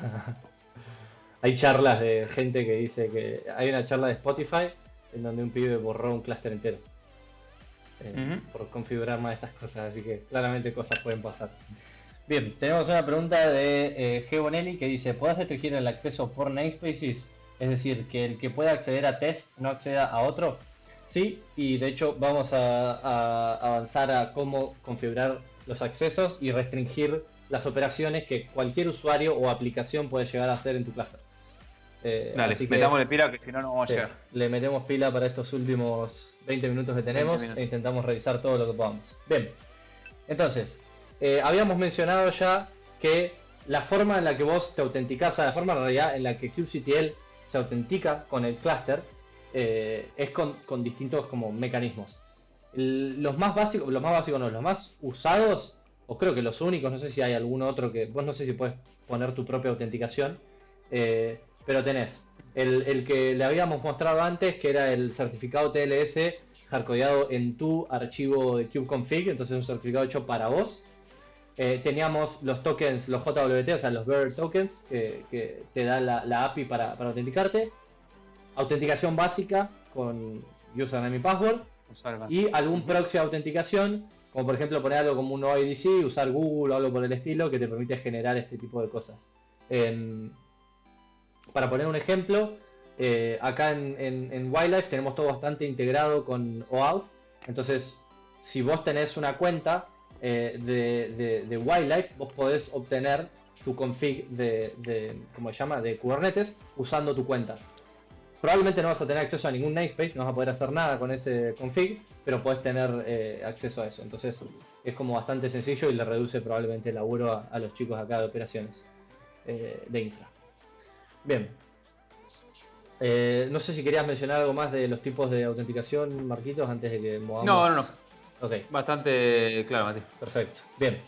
Hay charlas de gente que dice que hay una charla de Spotify en donde un pibe borró un clúster entero por configurar más estas cosas, así que claramente cosas pueden pasar. Bien, tenemos una pregunta de G. Bonelli que dice: ¿podés restringir el acceso por namespaces? Es decir, que el que pueda acceder a test no acceda a otro. Sí, y de hecho vamos a avanzar a cómo configurar los accesos y restringir las operaciones que cualquier usuario o aplicación puede llegar a hacer en tu clúster. Dale, así que, metámosle pila que si no, no vamos a llegar. Le metemos pila para estos últimos 20 minutos que tenemos e intentamos revisar todo lo que podamos. Bien, entonces, habíamos mencionado ya que la forma en la que vos te autenticás, o sea, la forma en realidad en la que kubectl se autentica con el clúster es con distintos como mecanismos. Los más básicos no, los más usados, o creo que los únicos, no sé si hay algún otro que vos no sé si puedes poner tu propia autenticación, pero tenés el que le habíamos mostrado antes, que era el certificado TLS hardcodeado en tu archivo de kubeconfig, entonces es un certificado hecho para vos. Teníamos los tokens, los JWT, o sea, los bearer tokens, que te da la API para autenticarte. Autenticación básica con username y password. Y algún proxy de autenticación, como por ejemplo poner algo como un OIDC, usar Google o algo por el estilo, que te permite generar este tipo de cosas. Para poner un ejemplo, acá en Wildlife tenemos todo bastante integrado con OAuth. Entonces, si vos tenés una cuenta de Wildlife, vos podés obtener tu config ¿cómo se llama? De Kubernetes usando tu cuenta. Probablemente no vas a tener acceso a ningún namespace, no vas a poder hacer nada con ese config, pero podés tener acceso a eso. Entonces es como bastante sencillo y le reduce probablemente el laburo a los chicos acá de operaciones de infra. Bien. No sé si querías mencionar algo más de los tipos de autenticación, Marquitos, antes de que movamos. No. Okay. Bastante claro, Mati. Perfecto. Bien.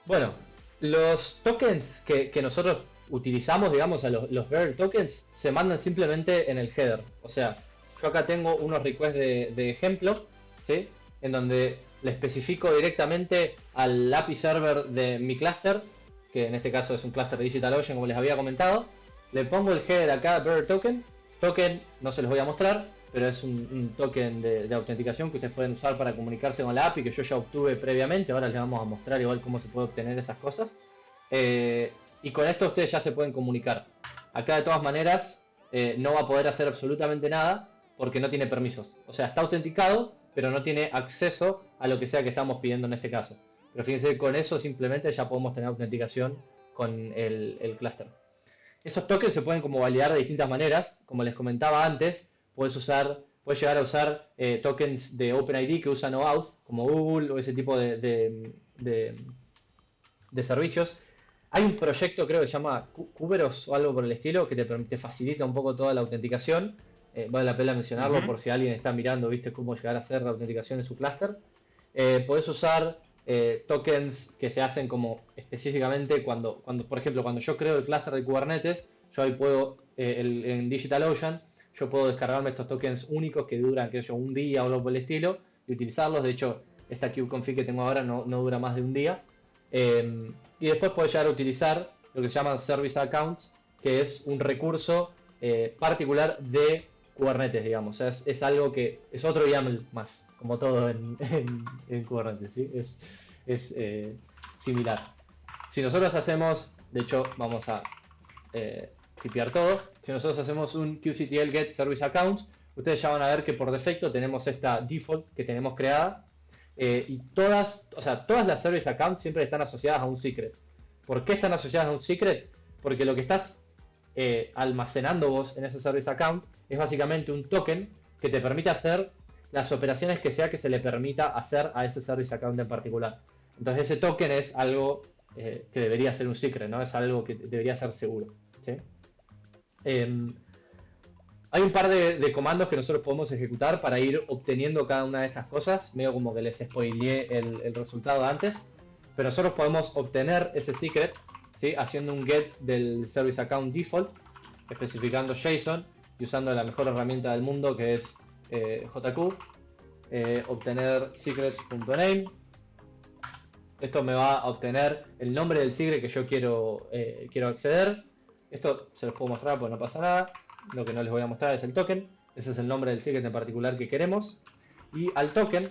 Bueno, los tokens que nosotros utilizamos, digamos, a los bearer tokens, se mandan simplemente en el header. O sea, yo acá tengo unos requests de ejemplo, ¿sí? En donde le especifico directamente al API server de mi clúster, que en este caso es un clúster de DigitalOcean, como les había comentado. Le pongo el header acá, bearer token. Token no se los voy a mostrar, pero es un token de autenticación que ustedes pueden usar para comunicarse con la API, que yo ya obtuve previamente. Ahora les vamos a mostrar igual cómo se puede obtener esas cosas. Y con esto ustedes ya se pueden comunicar. Acá de todas maneras no va a poder hacer absolutamente nada porque no tiene permisos. O sea, está autenticado, pero no tiene acceso a lo que sea que estamos pidiendo en este caso. Pero fíjense, con eso simplemente ya podemos tener autenticación con el clúster. Esos tokens se pueden como validar de distintas maneras. Como les comentaba antes, puedes llegar a usar tokens de OpenID que usan OAuth, como Google o ese tipo de servicios. Hay un proyecto, creo que se llama Kuberos o algo por el estilo, que te facilita un poco toda la autenticación. Vale la pena mencionarlo por si alguien está mirando, viste, cómo llegar a hacer la autenticación en su clúster. Podés usar tokens que se hacen como específicamente cuando, por ejemplo, cuando yo creo el clúster de Kubernetes, yo ahí puedo, en DigitalOcean, yo puedo descargarme estos tokens únicos que duran, qué sé yo, un día o algo por el estilo, y utilizarlos. De hecho, esta kubeconfig que tengo ahora no dura más de un día. Y después puedes llegar a utilizar lo que se llaman Service Accounts, que es un recurso particular de Kubernetes, digamos. O sea, es algo que es otro YAML más, como todo en Kubernetes, ¿sí? Es similar. Si nosotros hacemos, de hecho, vamos a tipear todo. Si nosotros hacemos un kubectl get service accounts, ustedes ya van a ver que por defecto tenemos esta default que tenemos creada. Y todas las service accounts siempre están asociadas a un secret. ¿Por qué están asociadas a un secret? Porque lo que estás almacenando vos en ese service account es básicamente un token que te permite hacer las operaciones que sea que se le permita hacer a ese service account en particular. Entonces ese token es algo que debería ser un secret, ¿no? Es algo que debería ser seguro, ¿sí? Hay un par de comandos que nosotros podemos ejecutar para ir obteniendo cada una de estas cosas. Medio como que les spoileé el resultado antes. Pero nosotros podemos obtener ese secret, ¿sí? Haciendo un get del service account default, especificando JSON y usando la mejor herramienta del mundo que es JQ. Obtener secrets.name. Esto me va a obtener el nombre del secret que yo quiero acceder. Esto se los puedo mostrar porque no pasa nada. Lo que no les voy a mostrar es el token. Ese es el nombre del secret en particular que queremos. Y al token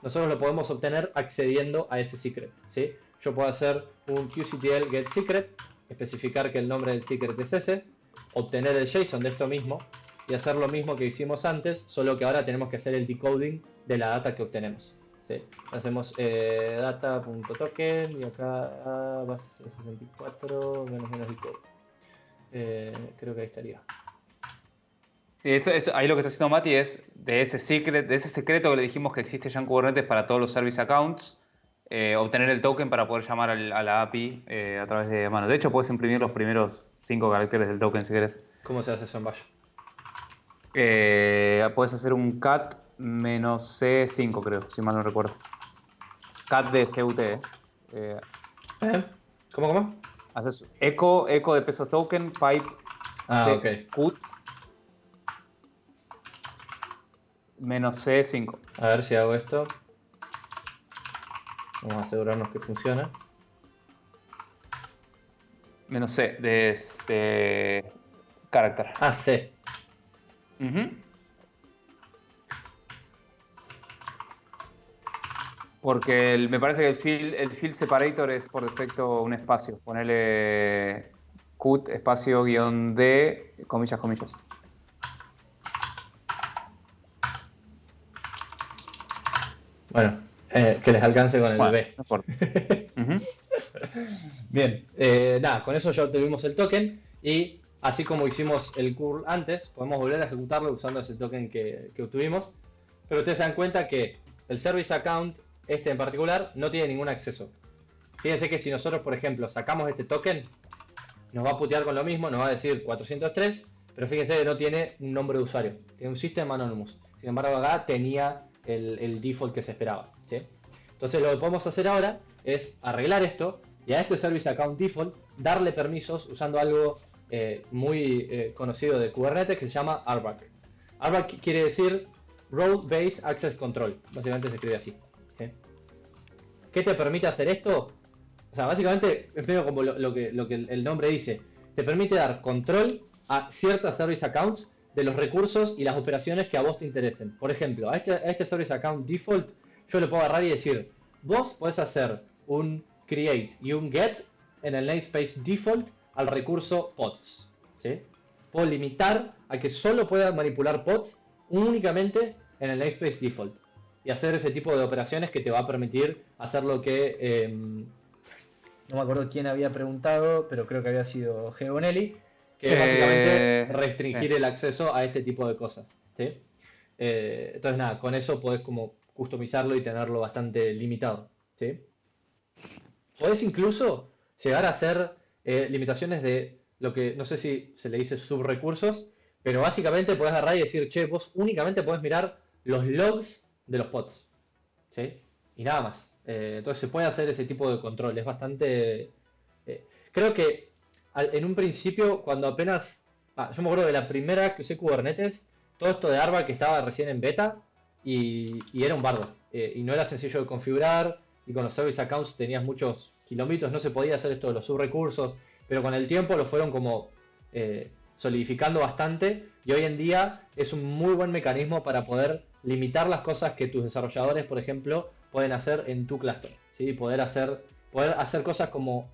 nosotros lo podemos obtener accediendo a ese secret, ¿sí? Yo puedo hacer un kubectl get secret, especificar que el nombre del secret es ese, obtener el JSON de esto mismo y hacer lo mismo que hicimos antes, solo que ahora tenemos que hacer el decoding de la data que obtenemos, ¿sí? Hacemos data.token y acá base 64 menos decode. Creo que ahí estaría. Ahí lo que está haciendo Mati es de ese secreto que le dijimos que existe ya en Kubernetes para todos los service accounts, obtener el token para poder llamar a la API a través de mano. De hecho, puedes imprimir los primeros 5 caracteres del token si querés. ¿Cómo se hace eso en Bash? Puedes hacer un cat -C5, creo, si mal no recuerdo. Cat de CUT. ¿Cómo? Haces echo de peso token, pipe, ok. cut -C5. A ver si hago esto. Vamos a asegurarnos que funciona. -C de carácter. C. Porque me parece que el field separator es por defecto un espacio. Ponele cut espacio -d comillas. Bueno, que les alcance con el B. No importa. Bien, nada, con eso ya obtuvimos el token y así como hicimos el curl antes, podemos volver a ejecutarlo usando ese token que obtuvimos. Pero ustedes se dan cuenta que el service account, este en particular, no tiene ningún acceso. Fíjense que si nosotros, por ejemplo, sacamos este token, nos va a putear con lo mismo, nos va a decir 403, pero fíjense que no tiene un nombre de usuario, tiene un system anonymous. Sin embargo, acá tenía el default que se esperaba, ¿sí? Entonces lo que podemos hacer ahora es arreglar esto y a este service account default darle permisos usando algo muy conocido de Kubernetes que se llama RBAC. RBAC quiere decir Role Based Access Control, básicamente se escribe así, ¿sí? ¿Qué te permite hacer esto? O sea, básicamente es medio como lo que el nombre dice, te permite dar control a ciertas service accounts de los recursos y las operaciones que a vos te interesen. Por ejemplo, a este service account default yo le puedo agarrar y decir, vos podés hacer un create y un get en el namespace default al recurso pods, ¿sí? Puedo limitar a que solo pueda manipular pods únicamente en el namespace default y hacer ese tipo de operaciones que te va a permitir hacer lo que no me acuerdo quién había preguntado, pero creo que había sido Gebonelli, que es básicamente restringir el acceso a este tipo de cosas, ¿sí? Entonces nada, con eso podés como customizarlo y tenerlo bastante limitado, ¿sí? Podés incluso llegar a hacer limitaciones de lo que no sé si se le dice subrecursos, pero básicamente podés agarrar y decir, che, vos únicamente podés mirar los logs de los pods, ¿sí? Y nada más. Entonces se puede hacer ese tipo de control, es bastante... creo que en un principio, cuando apenas... yo me acuerdo de la primera vez que usé Kubernetes, todo esto de Arba que estaba recién en beta y era un bardo. Y no era sencillo de configurar y con los service accounts tenías muchos kilómetros, no se podía hacer esto de los subrecursos, pero con el tiempo lo fueron como solidificando bastante y hoy en día es un muy buen mecanismo para poder limitar las cosas que tus desarrolladores, por ejemplo, pueden hacer en tu clúster, ¿sí? Poder hacer cosas como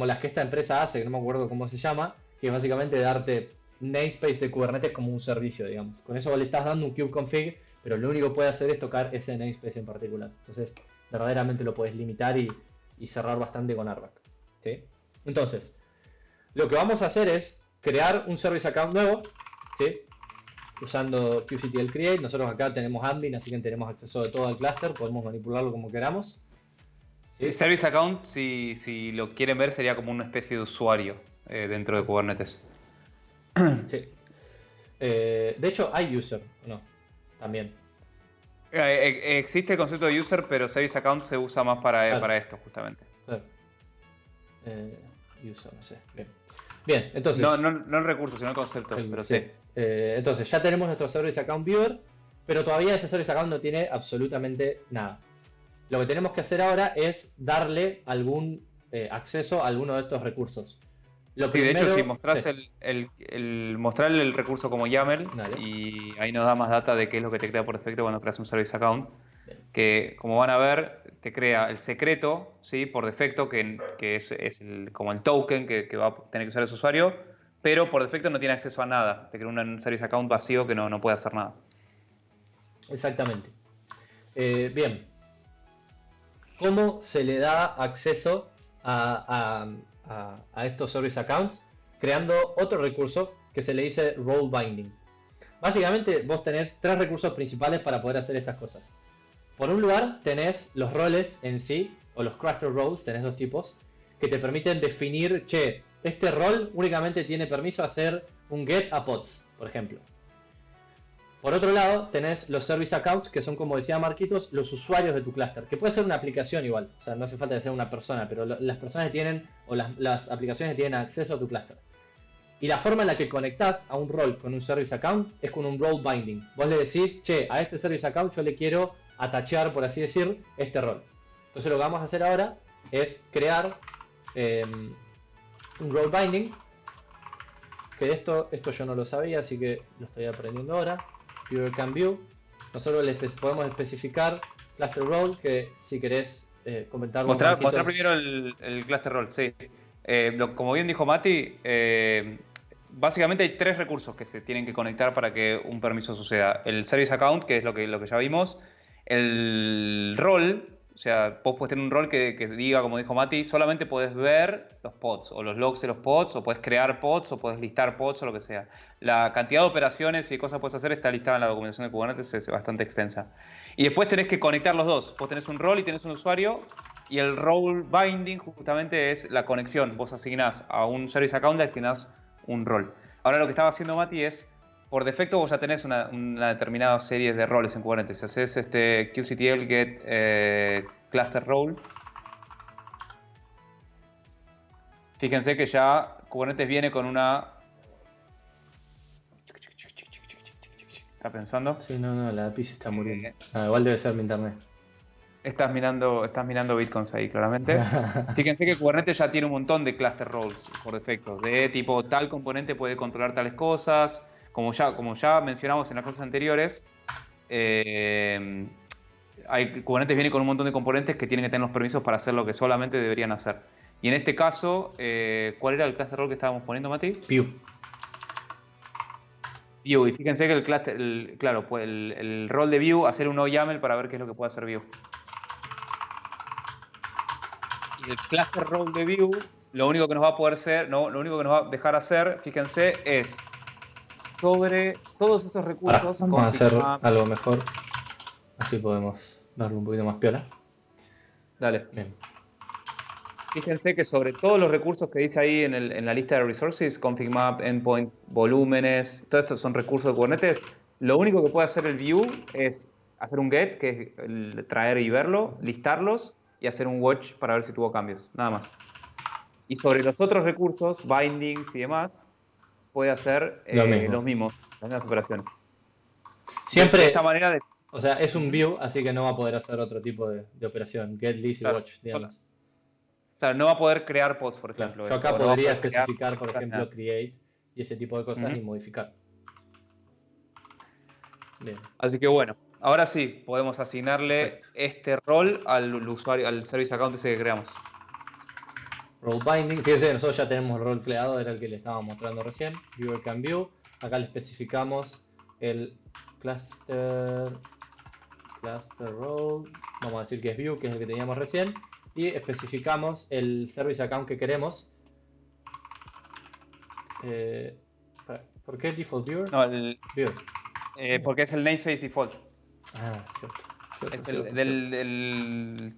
las que esta empresa hace, que no me acuerdo cómo se llama, que es básicamente darte namespace de Kubernetes como un servicio, digamos. Con eso le estás dando un kubeconfig, pero lo único que puede hacer es tocar ese namespace en particular. Entonces, verdaderamente lo puedes limitar y cerrar bastante con Arbac, ¿sí? Entonces, lo que vamos a hacer es crear un service account nuevo, ¿sí? Usando kubectl create. Nosotros acá tenemos admin, así que tenemos acceso de todo el clúster, podemos manipularlo como queramos. ¿Sí? Sí, service account, si lo quieren ver, sería como una especie de usuario dentro de Kubernetes. Sí. De hecho, hay user, ¿no? También. Existe el concepto de user, pero service account se usa más para, Claro. para esto, justamente. Claro. User, no sé. Bien, entonces. No el recurso, sino el concepto, pero sí. Entonces, ya tenemos nuestro Service Account Viewer, pero todavía ese Service Account no tiene absolutamente nada. Lo que tenemos que hacer ahora es darle algún acceso a alguno de estos recursos. De hecho, si mostrás mostrarle el recurso como YAML, Dale. y ahí nos da más data de qué es lo que te crea por defecto cuando creas un Service Account. Bien. Que, como van a ver, te crea el secreto, ¿sí? Por defecto, que es como el token que va a tener que usar ese usuario, pero por defecto no tiene acceso a nada. Te crea un Service Account vacío que no puede hacer nada. Exactamente. Bien. ¿Cómo se le da acceso a estos Service Accounts? Creando otro recurso que se le dice Role Binding. Básicamente vos tenés tres recursos principales para poder hacer estas cosas. Por un lugar tenés los roles en sí, o los cluster roles, tenés dos tipos, que te permiten definir, che, este rol únicamente tiene permiso a hacer un get a pods, por ejemplo. Por otro lado, tenés los service accounts, que son, como decía Marquitos, los usuarios de tu clúster, que puede ser una aplicación igual, o sea, no hace falta que sea una persona, pero las personas que tienen, o las aplicaciones que tienen acceso a tu clúster. Y la forma en la que conectás a un role con un service account es con un role binding. Vos le decís, che, a este service account yo le quiero atachear, por así decir, este rol. Entonces lo que vamos a hacer ahora es crear un role binding. Que esto yo no lo sabía, así que lo estoy aprendiendo ahora. Viewer can view. Nosotros podemos especificar cluster role, que si querés comentarlo. Mostrar primero el cluster role, sí. Como bien dijo Mati, básicamente hay tres recursos que se tienen que conectar para que un permiso suceda. El service account, que es lo que ya vimos. El role, o sea, vos podés tener un rol que diga, como dijo Mati, solamente podés ver los pods o los logs de los pods, o podés crear pods, o podés listar pods, o lo que sea. La cantidad de operaciones y cosas que podés hacer está listada en la documentación de Kubernetes, es bastante extensa. Y después tenés que conectar los dos. Vos tenés un rol y tenés un usuario, y el role binding justamente es la conexión. Vos asignás a un service account, le asignás un rol. Ahora lo que estaba haciendo Mati es, por defecto vos ya tenés una determinada serie de roles en Kubernetes. Si haces kubectl get cluster role, fíjense que ya Kubernetes viene con una... ¿Está pensando? Sí, no, la API se está muriendo. Igual debe ser mi internet. Estás mirando bitcoins ahí, claramente. Fíjense que Kubernetes ya tiene un montón de cluster roles por defecto. De tipo, tal componente puede controlar tales cosas. Como ya mencionamos en las clases anteriores, Kubernetes viene con un montón de componentes que tienen que tener los permisos para hacer lo que solamente deberían hacer. Y en este caso, ¿cuál era el cluster role que estábamos poniendo, Mati? View. View. Y fíjense que el rol de View, hacer un OYAML para ver qué es lo que puede hacer View. Y el cluster role de View, lo único que nos va a poder hacer, lo único que nos va a dejar hacer, fíjense, es sobre todos esos recursos. Ahora, vamos a hacer algo mejor. Así podemos darle un poquito más piola. Dale. Bien. Fíjense que sobre todos los recursos que dice ahí en la lista de resources, config map, endpoints, volúmenes, todos estos son recursos de Kubernetes, lo único que puede hacer el view es hacer un get, que es traer y verlo, listarlos y hacer un watch para ver si tuvo cambios, nada más. Y sobre los otros recursos, bindings y demás, puede hacer los mismos, las mismas operaciones. Siempre de esta manera o sea, es un view, así que no va a poder hacer otro tipo de operación. Get, list y watch, digamos. Claro, no va a poder crear pods, por ejemplo. Claro, yo acá podría especificar, por ejemplo, create, y ese tipo de cosas y modificar. Bien. Así que bueno, ahora sí, podemos asignarle Perfecto. este rol al usuario, al service account ese que creamos. Role binding, fíjense, nosotros ya tenemos el rol creado, era el que le estábamos mostrando recién. Viewer can view. Acá le especificamos el cluster role. Vamos a decir que es view, que es el que teníamos recién. Y especificamos el service account que queremos. ¿Por qué default viewer? No, Viewer. porque es el namespace default. Ah, cierto. Es cierto.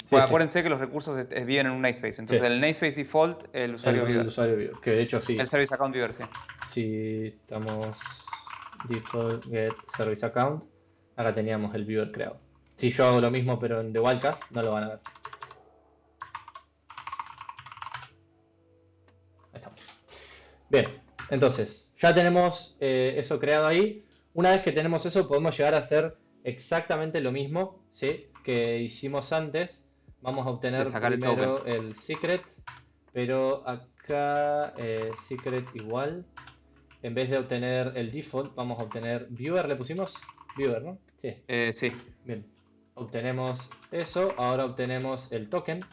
Sí, acuérdense que los recursos viven en un namespace. Entonces Sí. el namespace default, el usuario viewer. El usuario viewer, que de hecho sí. El service account viewer, sí. Si estamos default get service account, acá teníamos el viewer creado. Si yo hago lo mismo pero en The Wildcast, no lo van a ver. Ahí estamos. Bien, entonces, ya tenemos eso creado ahí. Una vez que tenemos eso, podemos llegar a hacer exactamente lo mismo, ¿sí?, que hicimos antes. Vamos a obtener primero el secret, pero acá secret igual. En vez de obtener el default, vamos a obtener viewer. ¿Le pusimos? Viewer, ¿no? Sí. Sí. Bien. Obtenemos eso. Ahora obtenemos el token.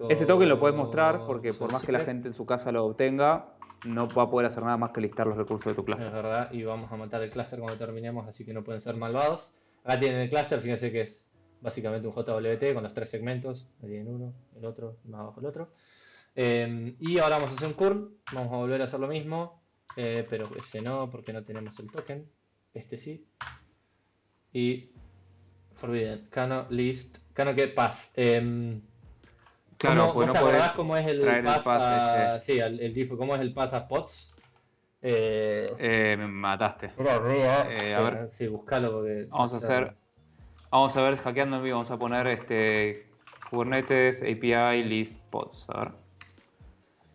Ese token lo puedes mostrar porque por más que la gente en su casa lo obtenga, no va a poder hacer nada más que listar los recursos de tu cluster. Es verdad, y vamos a matar el cluster cuando terminemos, así que no pueden ser malvados. Acá tienen el cluster, fíjense que es básicamente un JWT con los 3 segmentos. Ahí tienen uno, el otro, más abajo el otro. Y ahora vamos a hacer un curl, vamos a volver a hacer lo mismo, pero ese no, porque no tenemos el token. Este sí. Y forbidden, cannot list, cannot get path. Claro, ¿Vos te acordás cómo es el path, sí, el default, cómo es el path a pods? Me mataste. A ver. Sí, buscalo porque. Vamos a ver, hackeando en vivo, vamos a poner Kubernetes API list pods. A ver.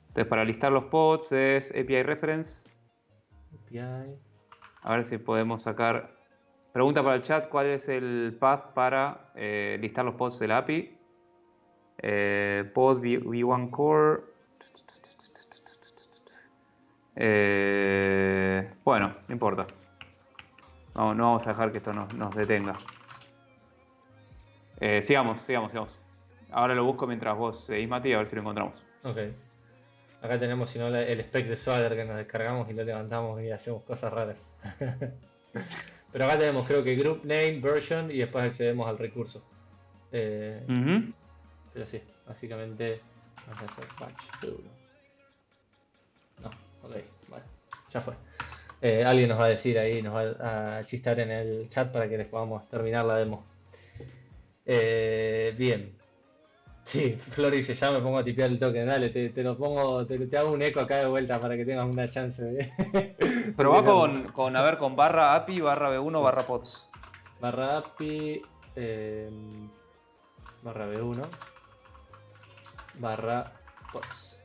Entonces, para listar los pods es API reference. API. A ver si podemos sacar. Pregunta para el chat: ¿cuál es el path para listar los pods de la API? Pod v1 core. Bueno, no importa. No vamos a dejar que esto nos detenga. Sigamos. Ahora lo busco mientras vos seguís, Mati, a ver si lo encontramos. Ok. Acá tenemos, si no, el spec de Swagger que nos descargamos y lo levantamos y hacemos cosas raras. Pero acá tenemos, creo que group name, version y después accedemos al recurso. Pero sí, básicamente vamos a hacer patch 1. No, ok, vale, ya fue. Alguien nos va a decir ahí, nos va a chistar en el chat para que les podamos terminar la demo. Bien. Sí, Flor dice, ya me pongo a tipear el token, dale, te lo pongo, te hago un eco acá de vuelta para que tengas una chance de... Probá con barra API, barra B1, sí. Barra pods. Barra API, barra B1, barra pods.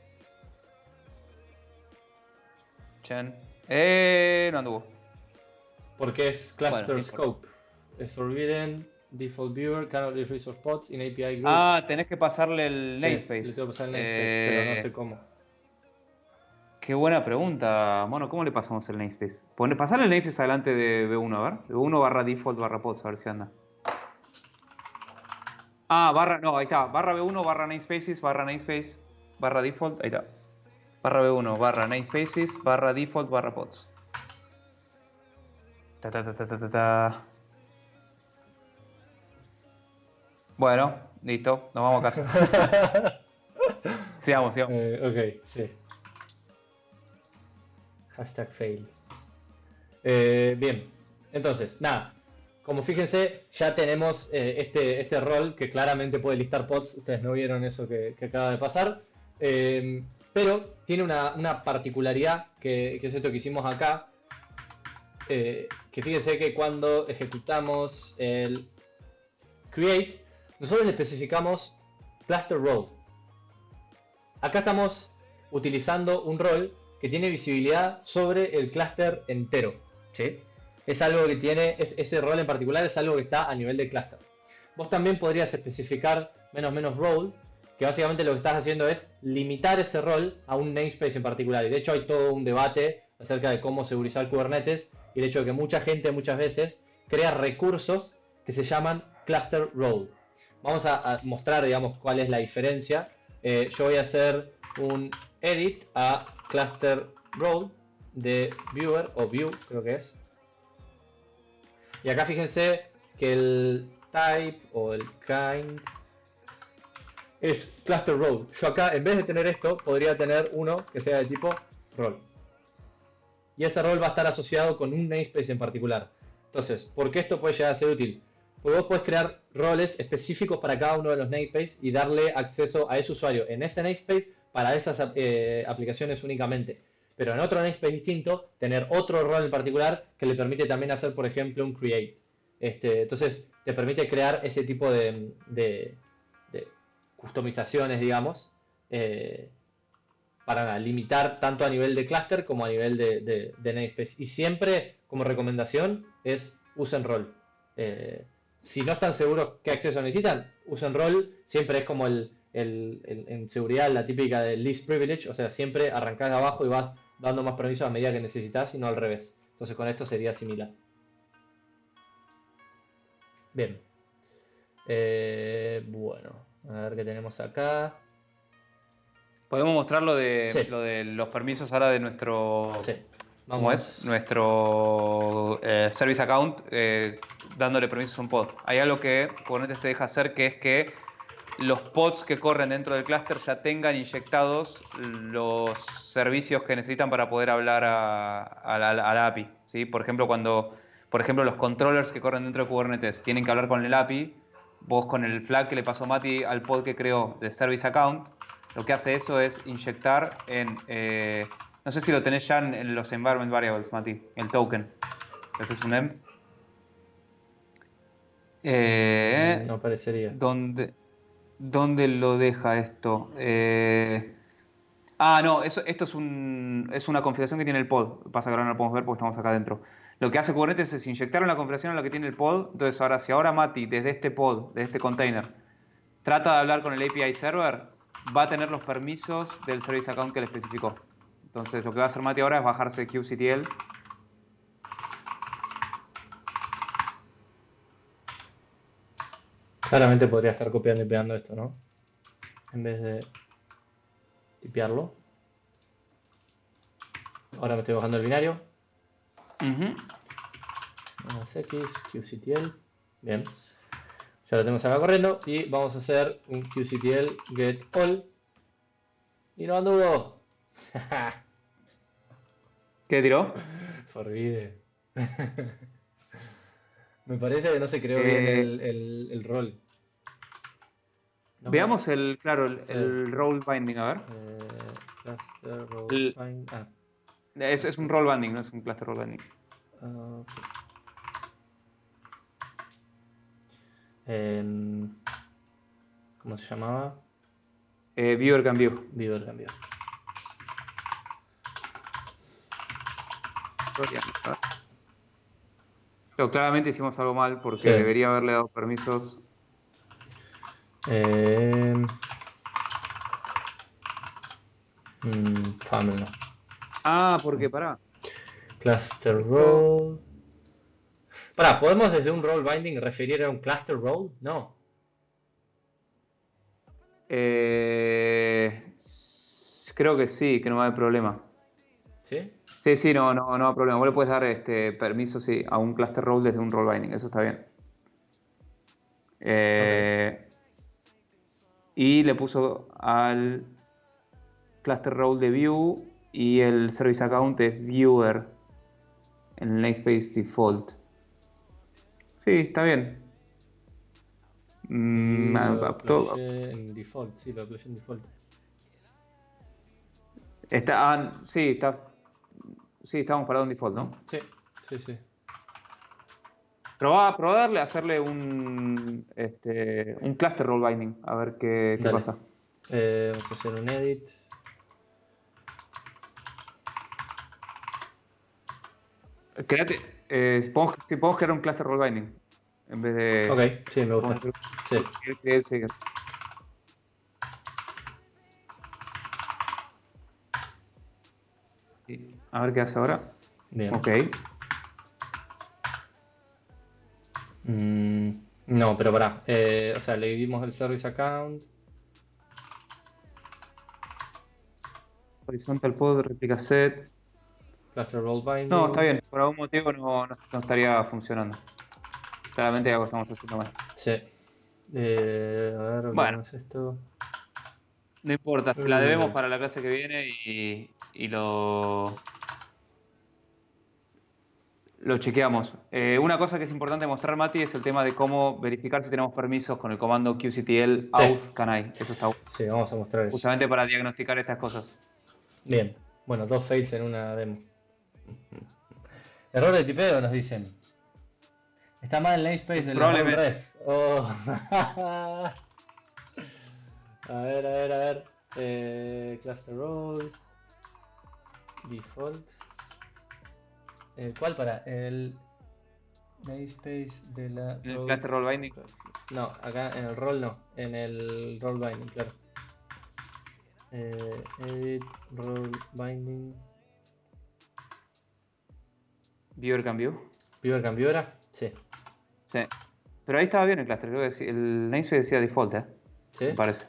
Chen. No anduvo. Porque es cluster scope. Es forbidden. Default viewer, cannot use resource pods in API group. Tenés que pasarle el namespace. Le tengo que pasar el namespace, pero no sé cómo. Qué buena pregunta, mono. ¿Cómo le pasamos el namespace? Pasarle el namespace adelante de B1, a ver. B1 barra default barra pods, a ver si anda. No, ahí está. Barra B1 barra namespaces, barra namespace, barra default, ahí está. Barra B1 barra namespaces, barra default, barra pods. Bueno, listo, nos vamos a casa. Sigamos. Ok, sí. Hashtag fail. Bien, entonces, nada. Como fíjense, ya tenemos este rol que claramente puede listar pods. Ustedes no vieron eso que acaba de pasar. Pero tiene una particularidad que es esto que hicimos acá. Que fíjense que cuando ejecutamos el create, nosotros le especificamos cluster role. Acá estamos utilizando un rol que tiene visibilidad sobre el clúster entero, ¿sí? Es algo que tiene, ese rol en particular es algo que está a nivel de clúster. Vos también podrías especificar menos role, que básicamente lo que estás haciendo es limitar ese rol a un namespace en particular. Y de hecho hay todo un debate acerca de cómo segurizar Kubernetes y el hecho de que mucha gente muchas veces crea recursos que se llaman cluster role. Vamos a mostrar, digamos, cuál es la diferencia. Yo voy a hacer un edit a cluster role de viewer o view, creo que es. Y acá fíjense que el type o el kind es cluster role. Yo acá, en vez de tener esto, podría tener uno que sea de tipo role. Y ese role va a estar asociado con un namespace en particular. Entonces, ¿por qué esto puede llegar a ser útil? Porque vos podés crear roles específicos para cada uno de los namespaces y darle acceso a ese usuario en ese namespace para esas aplicaciones únicamente. Pero en otro namespace distinto, tener otro rol en particular que le permite también hacer, por ejemplo, un create. Entonces, te permite crear ese tipo de customizaciones, digamos, para limitar tanto a nivel de cluster como a nivel de namespace. Y siempre, como recomendación, es usen rol. Si no están seguros qué acceso necesitan, usen rol. Siempre es como en seguridad la típica de least privilege, o sea, siempre arrancás de abajo y vas dando más permisos a medida que necesitas y no al revés. Entonces con esto sería similar. Bien. Bueno, a ver qué tenemos acá. Podemos mostrar lo de, Sí. lo de los permisos ahora de nuestro... Sí. ¿Cómo es? Nuestro service account dándole permisos a un pod. Hay algo que Kubernetes te deja hacer, que es que los pods que corren dentro del clúster ya tengan inyectados los servicios que necesitan para poder hablar a la API. ¿Sí? Por ejemplo, los controllers que corren dentro de Kubernetes tienen que hablar con el API, vos con el flag que le pasó Mati al pod que creó de service account, lo que hace eso es inyectar en... no sé si lo tenés ya en los environment variables, Mati, el token. Ese es un env. No parecería. ¿Dónde lo deja esto? No, esto es una configuración que tiene el pod. Pasa que ahora no lo podemos ver porque estamos acá adentro. Lo que hace Kubernetes es inyectar una configuración en la que tiene el pod. Entonces, si ahora Mati, desde este pod, desde este container, trata de hablar con el API server, va a tener los permisos del service account que le especificó. Entonces, lo que va a hacer Mati ahora es bajarse kubectl. Claramente podría estar copiando y pegando esto, ¿no? En vez de tipearlo. Ahora me estoy bajando el binario. X, kubectl. Bien. Ya lo tenemos acá corriendo. Y vamos a hacer un kubectl get all. Y no anduvo. ¿Qué tiró? Forbide. Me parece que no se creó bien el rol. No, Veamos el sí. role binding, a ver. Cluster role bind. Es un role binding, no es un cluster role binding. Okay. ¿Cómo se llamaba? Viewer can view. Viewer can view. Pero claramente hicimos algo mal porque Sí. debería haberle dado permisos. Family. Porque pará. Cluster role. Pará, ¿podemos desde un role binding referir a un cluster role? No. Creo que sí, que no va a haber problema. ¿Sí? Sí, no hay problema. Vos le puedes dar permiso a un cluster role desde un role binding, eso está bien. Okay. Y le puso al cluster role de view y el service account es viewer en el namespace default. Sí, está bien. Lo aplayé en default, sí, lo aplayé en default. Sí, estamos parados en default, ¿no? Sí. Probá a darle, hacerle un cluster role binding, a ver qué pasa. Vamos a hacer un edit. Podemos crear un cluster role binding en vez de... Ok, sí, me gusta. Sí. Sí. A ver qué hace ahora. Bien. Ok. No, pero pará. O sea, le dimos el service account. Horizontal pod, replica set. Cluster role No, está binding. bien. Por algún motivo no estaría funcionando. Claramente algo estamos haciendo mal. Sí. A ver, Bueno, ¿cómo es esto? no importa. Se la debemos Uh, para la clase que viene y lo chequeamos. Una cosa que es importante mostrar, Mati, es el tema de cómo verificar si tenemos permisos con el comando qctl sí, auth canai. Eso está bueno. sí, vamos a mostrar eso. Justamente para diagnosticar estas cosas. Bien. Bueno, dos fails en una demo. Error de tipeo nos dicen. Está mal el namespace de la role Probablemente. ref. Oh. A ver. Cluster role. Default. ¿Cuál para? El namespace de la En el role. cluster role binding. No, acá en el role no. En el role binding, claro. Edit role binding. Viewer can view. ¿Viewer cambio era? Sí. Sí. Pero ahí estaba bien el cluster. Creo que el namespace decía default, ¿Sí? me parece.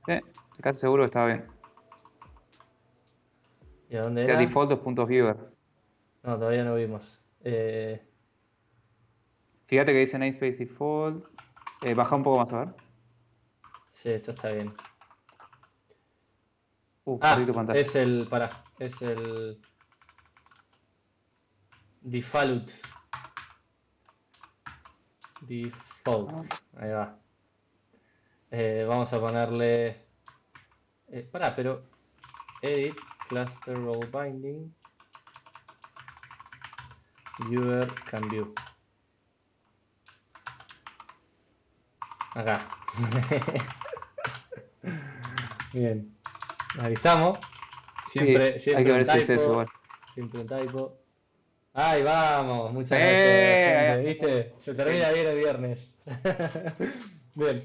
Sí, casi seguro que estaba bien. ¿Y a dónde Decía era? default 2.viewer. No, todavía no vimos. Fíjate que dice namespace default. Baja un poco más a ver. Sí, esto está bien. Perdí tu pantalla. Es el. Pará. Es el. Default. Default. Ahí va. Vamos a ponerle. Pará, pero. Edit. Cluster role binding. Viewer can view. Acá. Bien. Ahí estamos. Sí, hay que Siempre un ver si es eso typo. igual. Siempre un typo. Ahí vamos. Muchas gracias, gente. ¿Viste? Se termina bien el viernes. Bien.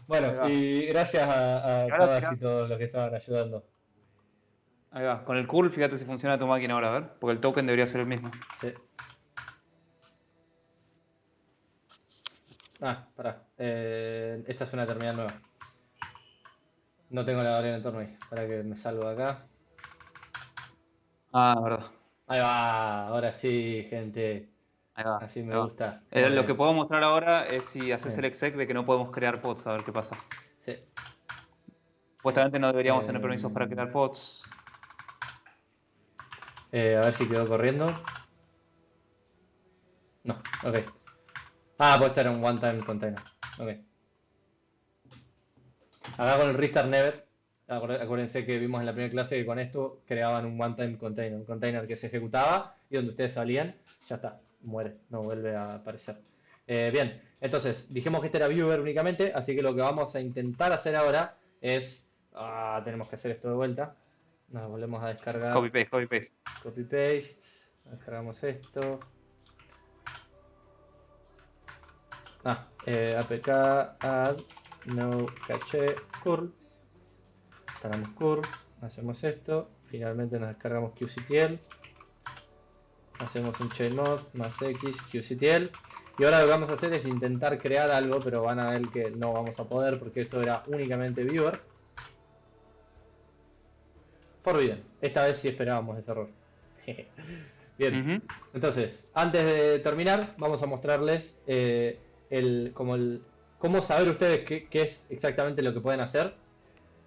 Bueno, Ahí va. y gracias Y a ahora todas tirá. y todos los que estaban ayudando. Ahí va. Con el curl, fíjate si funciona tu máquina ahora, a ver. Porque el token debería ser el mismo. Sí. Pará. Esta es una terminal nueva. No tengo la variable en el torno ahí. Para que me salgo de acá. Verdad. Ahí va. Ahora sí, gente. Ahí va. Así me Ahí va. gusta. Vamos Lo que bien. puedo mostrar ahora es si haces el Bien. exec de que no podemos crear pods, a ver qué pasa. Sí. Supuestamente no deberíamos tener permisos para Em, crear pods. a ver si quedó corriendo. No, ok. Pues este era un one time container. Ok. Acá con el restart never, acuérdense que vimos en la primera clase que con esto creaban un one time container, un container que se ejecutaba y donde ustedes salían, ya está, muere, no vuelve a aparecer. Bien, entonces dijimos que este era viewer únicamente, así que lo que vamos a intentar hacer ahora es, tenemos que hacer esto de vuelta, nos volvemos a descargar, Copy paste, copy paste. copy paste, descargamos esto, apk add no cache curl. Instalamos curl, hacemos esto, finalmente nos descargamos qctl, hacemos un chainmod más x qctl y ahora lo que vamos a hacer es intentar crear algo, pero van a ver que no vamos a poder porque esto era únicamente viewer. Por bien, esta vez sí esperábamos ese error. Bien, entonces, antes de terminar, vamos a mostrarles cómo saber ustedes qué es exactamente lo que pueden hacer.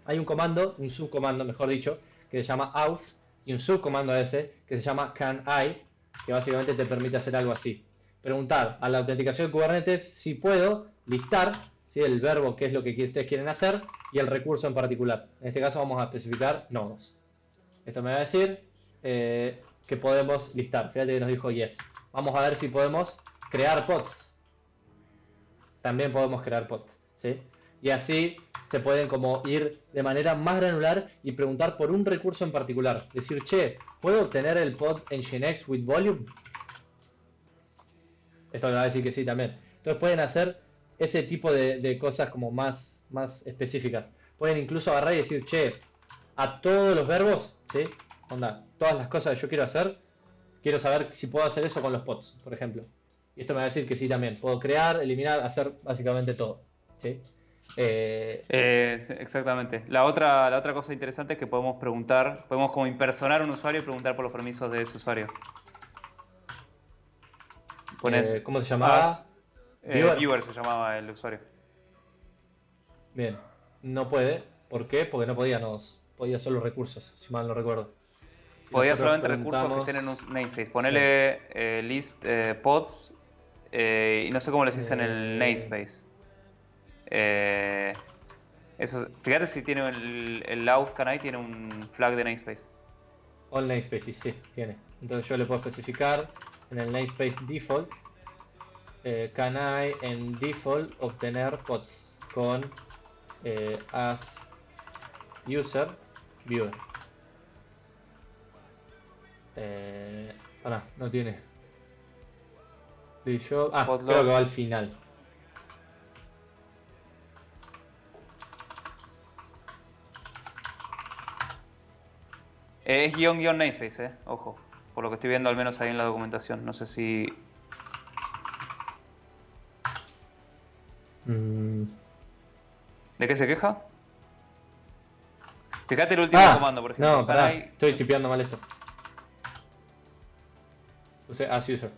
Hay un comando, un subcomando, mejor dicho, que se llama auth y un subcomando a ese que se llama canI, que básicamente te permite hacer algo así. Preguntar a la autenticación de Kubernetes si puedo listar, ¿sí?, el verbo que es lo que ustedes quieren hacer y el recurso en particular. En este caso vamos a especificar nodos. Esto me va a decir que podemos listar. Fíjate que nos dijo yes. Vamos a ver si podemos crear pods. También podemos crear pods, ¿sí? Y así se pueden como ir de manera más granular y preguntar por un recurso en particular. Decir, che, ¿puedo obtener el pod Nginx with volume? Esto le va a decir que sí también. Entonces pueden hacer ese tipo de cosas como más específicas. Pueden incluso agarrar y decir, che, a todos los verbos, ¿sí?, Onda, todas las cosas que yo quiero hacer, quiero saber si puedo hacer eso con los pods, por ejemplo. Y esto me va a decir que sí también. Puedo crear, eliminar, hacer básicamente todo. ¿Sí? Sí, exactamente. La otra cosa interesante es que podemos preguntar, podemos como impersonar a un usuario y preguntar por los permisos de ese usuario. Pones ¿Cómo se llamaba? as, Viewer. viewer se llamaba el usuario. Bien. No puede. ¿Por qué? Porque no podía solo recursos, si mal no recuerdo. Si Podía nosotros solamente recursos que estén en un preguntamos. namespace. Sí. Ponele list pods y no sé cómo les dice en el Eh, namespace. Eh, fíjate si tiene el out canary tiene un flag de namespace. All namespaces, sí, tiene. Entonces yo le puedo especificar en el namespace default. Can I en default obtener pods con as user viewer. Pará, no tiene. Creo que Podlog. va al final. Es guión namespace, ojo. Por lo que estoy viendo al menos ahí en la documentación. No sé si... Mm. ¿De qué se queja? Fíjate el último comando, por ejemplo. No, pará, Canary. estoy tipeando mal esto. Puse as user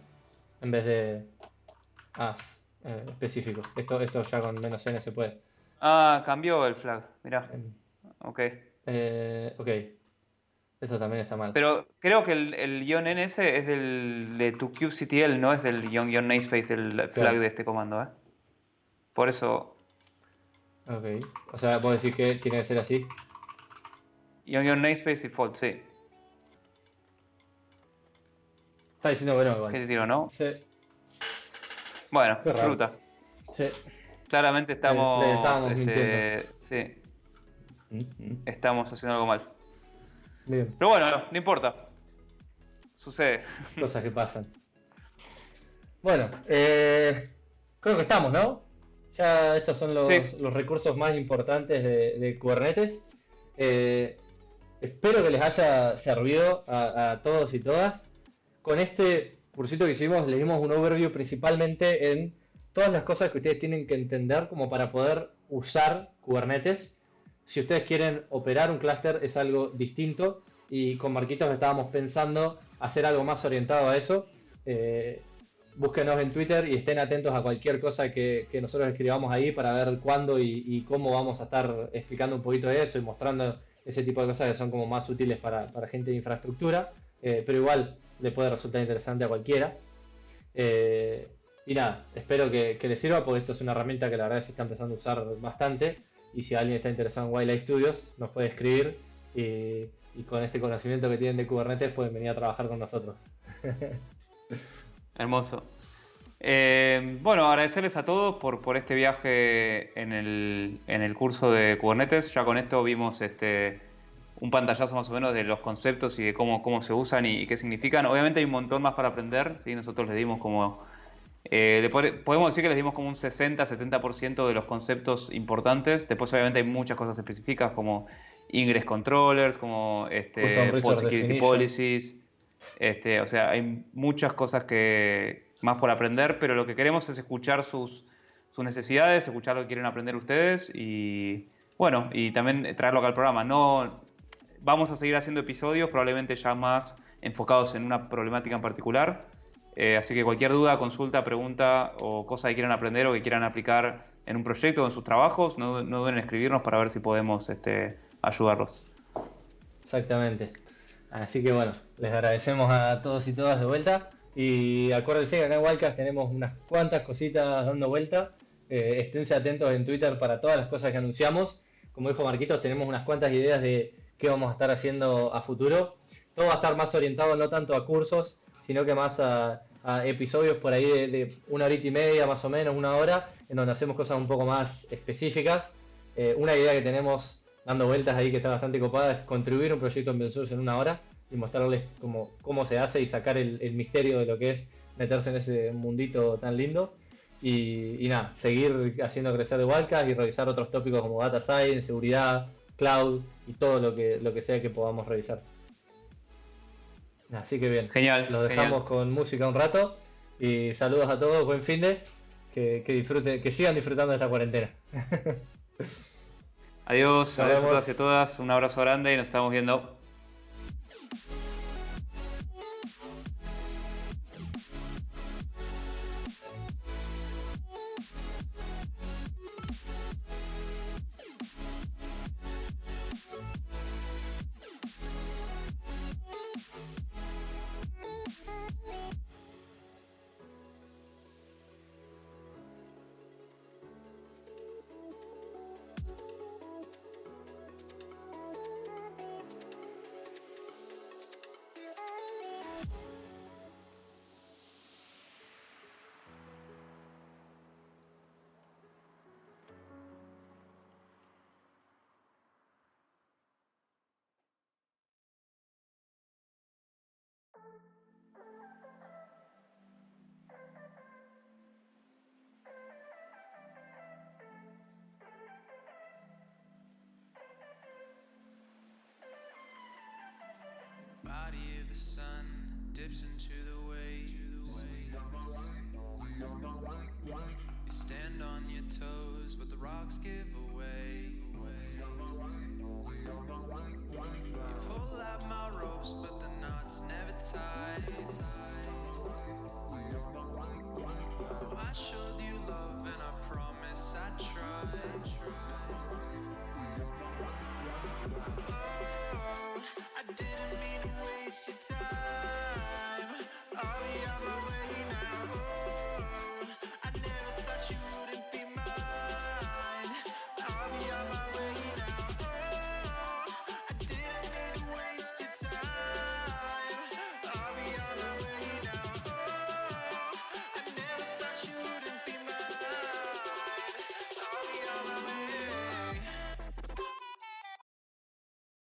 en vez de as específico. Esto ya con menos n se puede. Ah, cambió el flag. Mirá. Em, Ok. ok, esto también está mal. Pero creo que el guión NS es de tu kubectl, no es del guión namespace, el flag Claro, de este comando, Por eso, ok. O sea, puedo decir que tiene que ser así. guión namespace default, sí. Está diciendo que no, ¿Qué igual. te tiro, no? Sí, Bueno, qué raro. fruta. Sí, Claramente le estamos, estábamos mintiendo. sí, Mm. estamos haciendo algo mal. Bien, Pero bueno, no importa. Sucede. cosas que pasan. Bueno, creo que estamos, ¿no? Ya estos son Sí, los recursos más importantes de Kubernetes. Eh, Espero que les haya servido a todos y todas. Con este cursito que hicimos, le dimos un overview principalmente en todas las cosas que ustedes tienen que entender como para poder usar Kubernetes. Si ustedes quieren operar un clúster es algo distinto y con Marquitos estábamos pensando hacer algo más orientado a eso. Eh, Búsquenos en Twitter y estén atentos a cualquier cosa que nosotros escribamos ahí para ver cuándo y cómo vamos a estar explicando un poquito de eso y mostrando ese tipo de cosas que son como más útiles para gente de infraestructura, pero igual le puede resultar interesante a cualquiera. Y nada, espero que les sirva porque esto es una herramienta que la verdad se está empezando a usar bastante y si alguien está interesado en Wildlife Studios nos puede escribir y con este conocimiento que tienen de Kubernetes pueden venir a trabajar con nosotros. hermoso. Bueno, agradecerles a todos por este viaje en el curso de Kubernetes. Ya con esto vimos un pantallazo más o menos de los conceptos y de cómo se usan y qué significan. Obviamente hay un montón más para aprender, ¿sí? Nosotros les dimos como... podemos decir que les dimos como un 60-70% de los conceptos importantes. Después obviamente hay muchas cosas específicas como Ingress Controllers, como Custom Pod Resource Security Definition. Policies. O sea, hay muchas cosas más por aprender, pero lo que queremos es escuchar sus necesidades, escuchar lo que quieren aprender ustedes y bueno, y también traerlo acá al programa. No, vamos a seguir haciendo episodios, probablemente ya más enfocados en una problemática en particular. Así que cualquier duda, consulta, pregunta o cosa que quieran aprender o que quieran aplicar en un proyecto o en sus trabajos, no duden en escribirnos para ver si podemos ayudarlos. Exactamente. Así que bueno, les agradecemos a todos y todas de vuelta. Y acuérdense que acá en Wildcast tenemos unas cuantas cositas dando vuelta. Esténse atentos en Twitter para todas las cosas que anunciamos. Como dijo Marquitos, tenemos unas cuantas ideas de qué vamos a estar haciendo a futuro. Todo va a estar más orientado no tanto a cursos, sino que más a episodios por ahí de una horita y media, más o menos, una hora, en donde hacemos cosas un poco más específicas. Una idea que tenemos dando vueltas ahí que está bastante copada es contribuir a un proyecto en Source en una hora y mostrarles cómo se hace y sacar el misterio de lo que es meterse en ese mundito tan lindo. Y nada, seguir haciendo crecer de Wildcast y revisar otros tópicos como Data Science, seguridad, Cloud y todo lo que sea que podamos revisar. Así que bien, Genial. los dejamos con música un rato y saludos a todos, buen finde, que disfruten, que sigan disfrutando de esta cuarentena. Adiós, Nos adiós a vemos. todas y a todas. Un abrazo grande y nos estamos viendo. Body of the sun dips into the waves. You stand on your toes, but the rocks give away. You pull out my ropes, but the knots never tie. I should